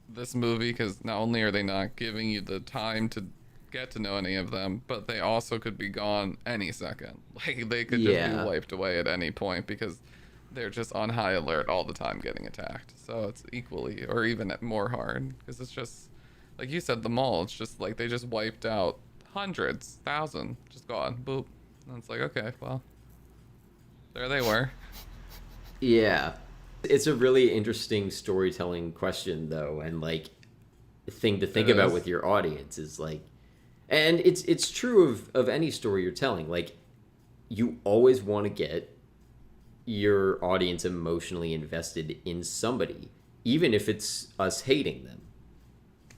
this movie because not only are they not giving you the time to get to know any of them, but they also could be gone any second. Like they could just be wiped away at any point because they're just on high alert all the time getting attacked. So it's equally or even more hard because it's just like you said, the mall. It's just like they just wiped out hundreds, thousands, just gone, boop. And it's like, okay, well, there they were. Yeah. It's a really interesting storytelling question, though, and like thing to think about with your audience is like, and it's true of any story you're telling. Like, you always want to get your audience emotionally invested in somebody, even if it's us hating them.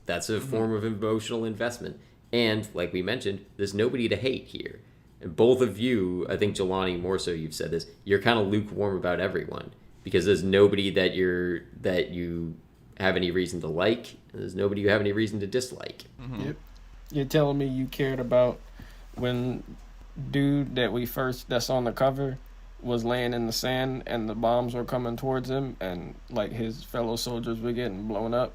That's a form of emotional investment. And like we mentioned, there's nobody to hate here. And both of you, I think Jelani more so, you've said this, you're kind of lukewarm about everyone. Because there's nobody that you have any reason to like, and there's nobody you have any reason to dislike. Mm-hmm. Yep. You're telling me you cared about when dude that's on the cover was laying in the sand and the bombs were coming towards him and like his fellow soldiers were getting blown up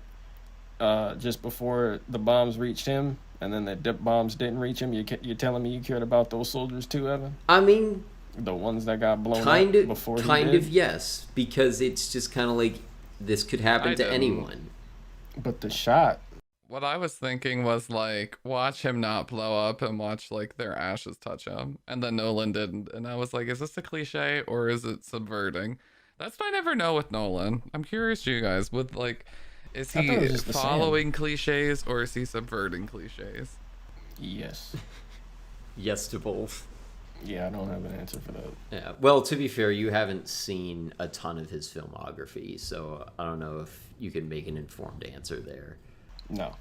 just before the bombs reached him, and then the bombs didn't reach him. You're telling me you cared about those soldiers too, Evan? I mean, the ones that got blown up before he did? Kind of, yes. Because it's just kind of like, this could happen to anyone. But the shot... What I was thinking was, like, watch him not blow up and watch, like, their ashes touch him. And then Nolan didn't. And I was like, is this a cliche or is it subverting? That's what I never know with Nolan. I'm curious, you guys, with, like, is he following cliches or is he subverting cliches? Yes. Yes to both. Yeah, I don't have an answer for that. Yeah. Well, to be fair, you haven't seen a ton of his filmography, so I don't know if you can make an informed answer there. No.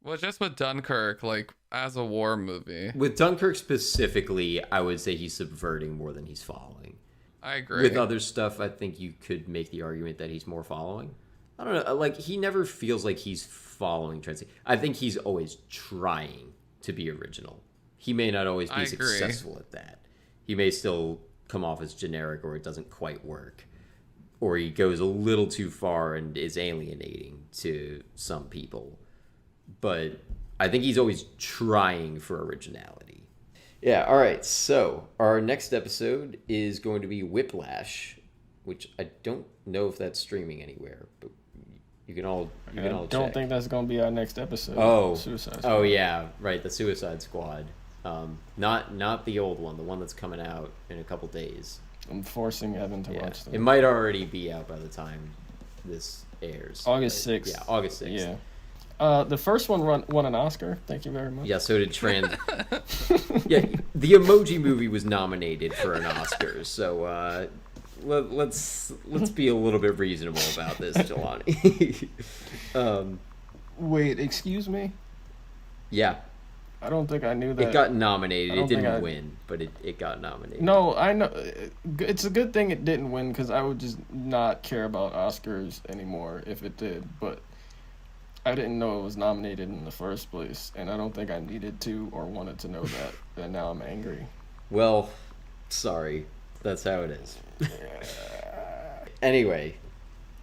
Well, just with Dunkirk, like, as a war movie. With Dunkirk specifically, I would say he's subverting more than he's following. I agree. With other stuff, I think you could make the argument that he's more following. I don't know. Like, he never feels like he's following trends. I think he's always trying to be original. He may not always be successful at that. He may still come off as generic, or it doesn't quite work. Or he goes a little too far and is alienating to some people. But I think he's always trying for originality. Yeah, all right. So our next episode is going to be Whiplash, which I don't know if that's streaming anywhere, but you can all check. I don't think that's going to be our next episode. Oh, Suicide Squad. Oh yeah, right. The Suicide Squad. Not the old one, the one that's coming out in a couple days. I'm forcing Evan to watch that. It might already be out by the time this airs. August 6th. Yeah, August 6th. Yeah. The first one won an Oscar. Thank you very much. Yeah, so did yeah, the Emoji Movie was nominated for an Oscar, so let's be a little bit reasonable about this, Jelani. Wait, excuse me? Yeah. I don't think I knew that. It got nominated. It didn't win, but it got nominated. No, I know. It's a good thing it didn't win, because I would just not care about Oscars anymore if it did. But I didn't know it was nominated in the first place, and I don't think I needed to or wanted to know that. And now I'm angry. Well, sorry. That's how it is. Anyway,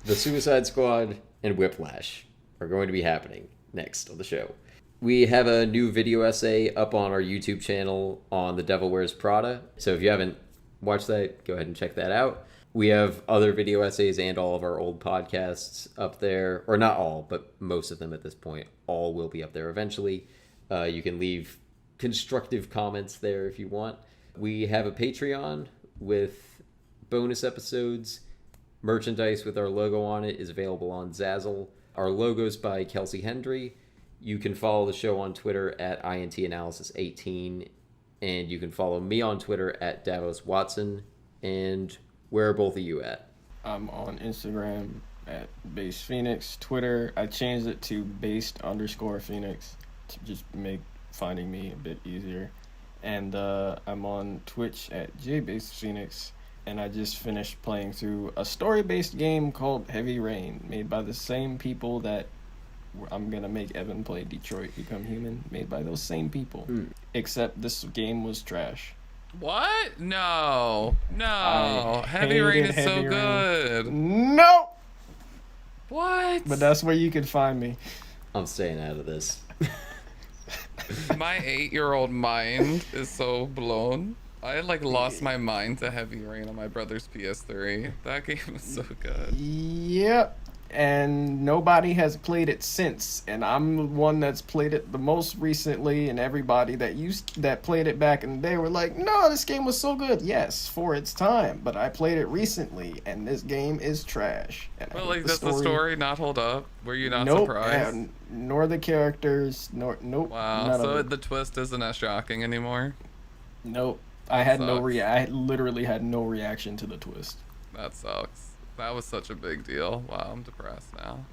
the Suicide Squad and Whiplash are going to be happening next on the show. We have a new video essay up on our YouTube channel on The Devil Wears Prada. So if you haven't watched that, go ahead and check that out. We have other video essays and all of our old podcasts up there. Or not all, but most of them at this point. All will be up there eventually. You can leave constructive comments there if you want. We have a Patreon with bonus episodes. Merchandise with our logo on it is available on Zazzle. Our logo's by Kelsey Hendry. You can follow the show on Twitter at INTAnalysis18. And you can follow me on Twitter at Davos Watson. And where are both of you at? I'm on Instagram at Base Phoenix. Twitter, I changed it to based_Phoenix to just make finding me a bit easier. And I'm on Twitch at JBasePhoenix. And I just finished playing through a story-based game called Heavy Rain, made by the same people that I'm going to make Evan play Detroit Become Human, made by those same people. Except this game was trash. What? No. Heavy Rain is so good. No! What? But that's where you can find me. I'm staying out of this. My 8-year-old mind is so blown. I lost my mind to Heavy Rain on my brother's PS3. That game was so good. Yep. And nobody has played it since. And I'm the one that's played it the most recently. And everybody that played it back in the day were like, no, this game was so good. Yes, for its time. But I played it recently, and this game is trash. And Well, does the story not hold up? Were you not nope, surprised? Nor the characters, nope. Wow, so the twist isn't as shocking anymore? Nope. I sucks. literally had no reaction to the twist. That sucks. That was such a big deal. Wow, I'm depressed now.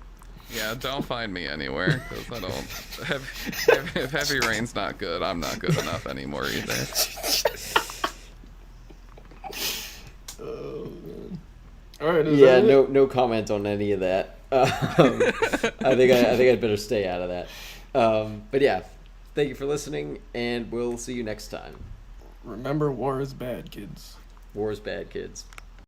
Yeah, don't find me anywhere, because I don't... If Heavy Rain's not good, I'm not good enough anymore either. All right, Yeah, no comment on any of that. I think I'd better stay out of that. But yeah, thank you for listening, and we'll see you next time. Remember, war is bad, kids. War is bad, kids.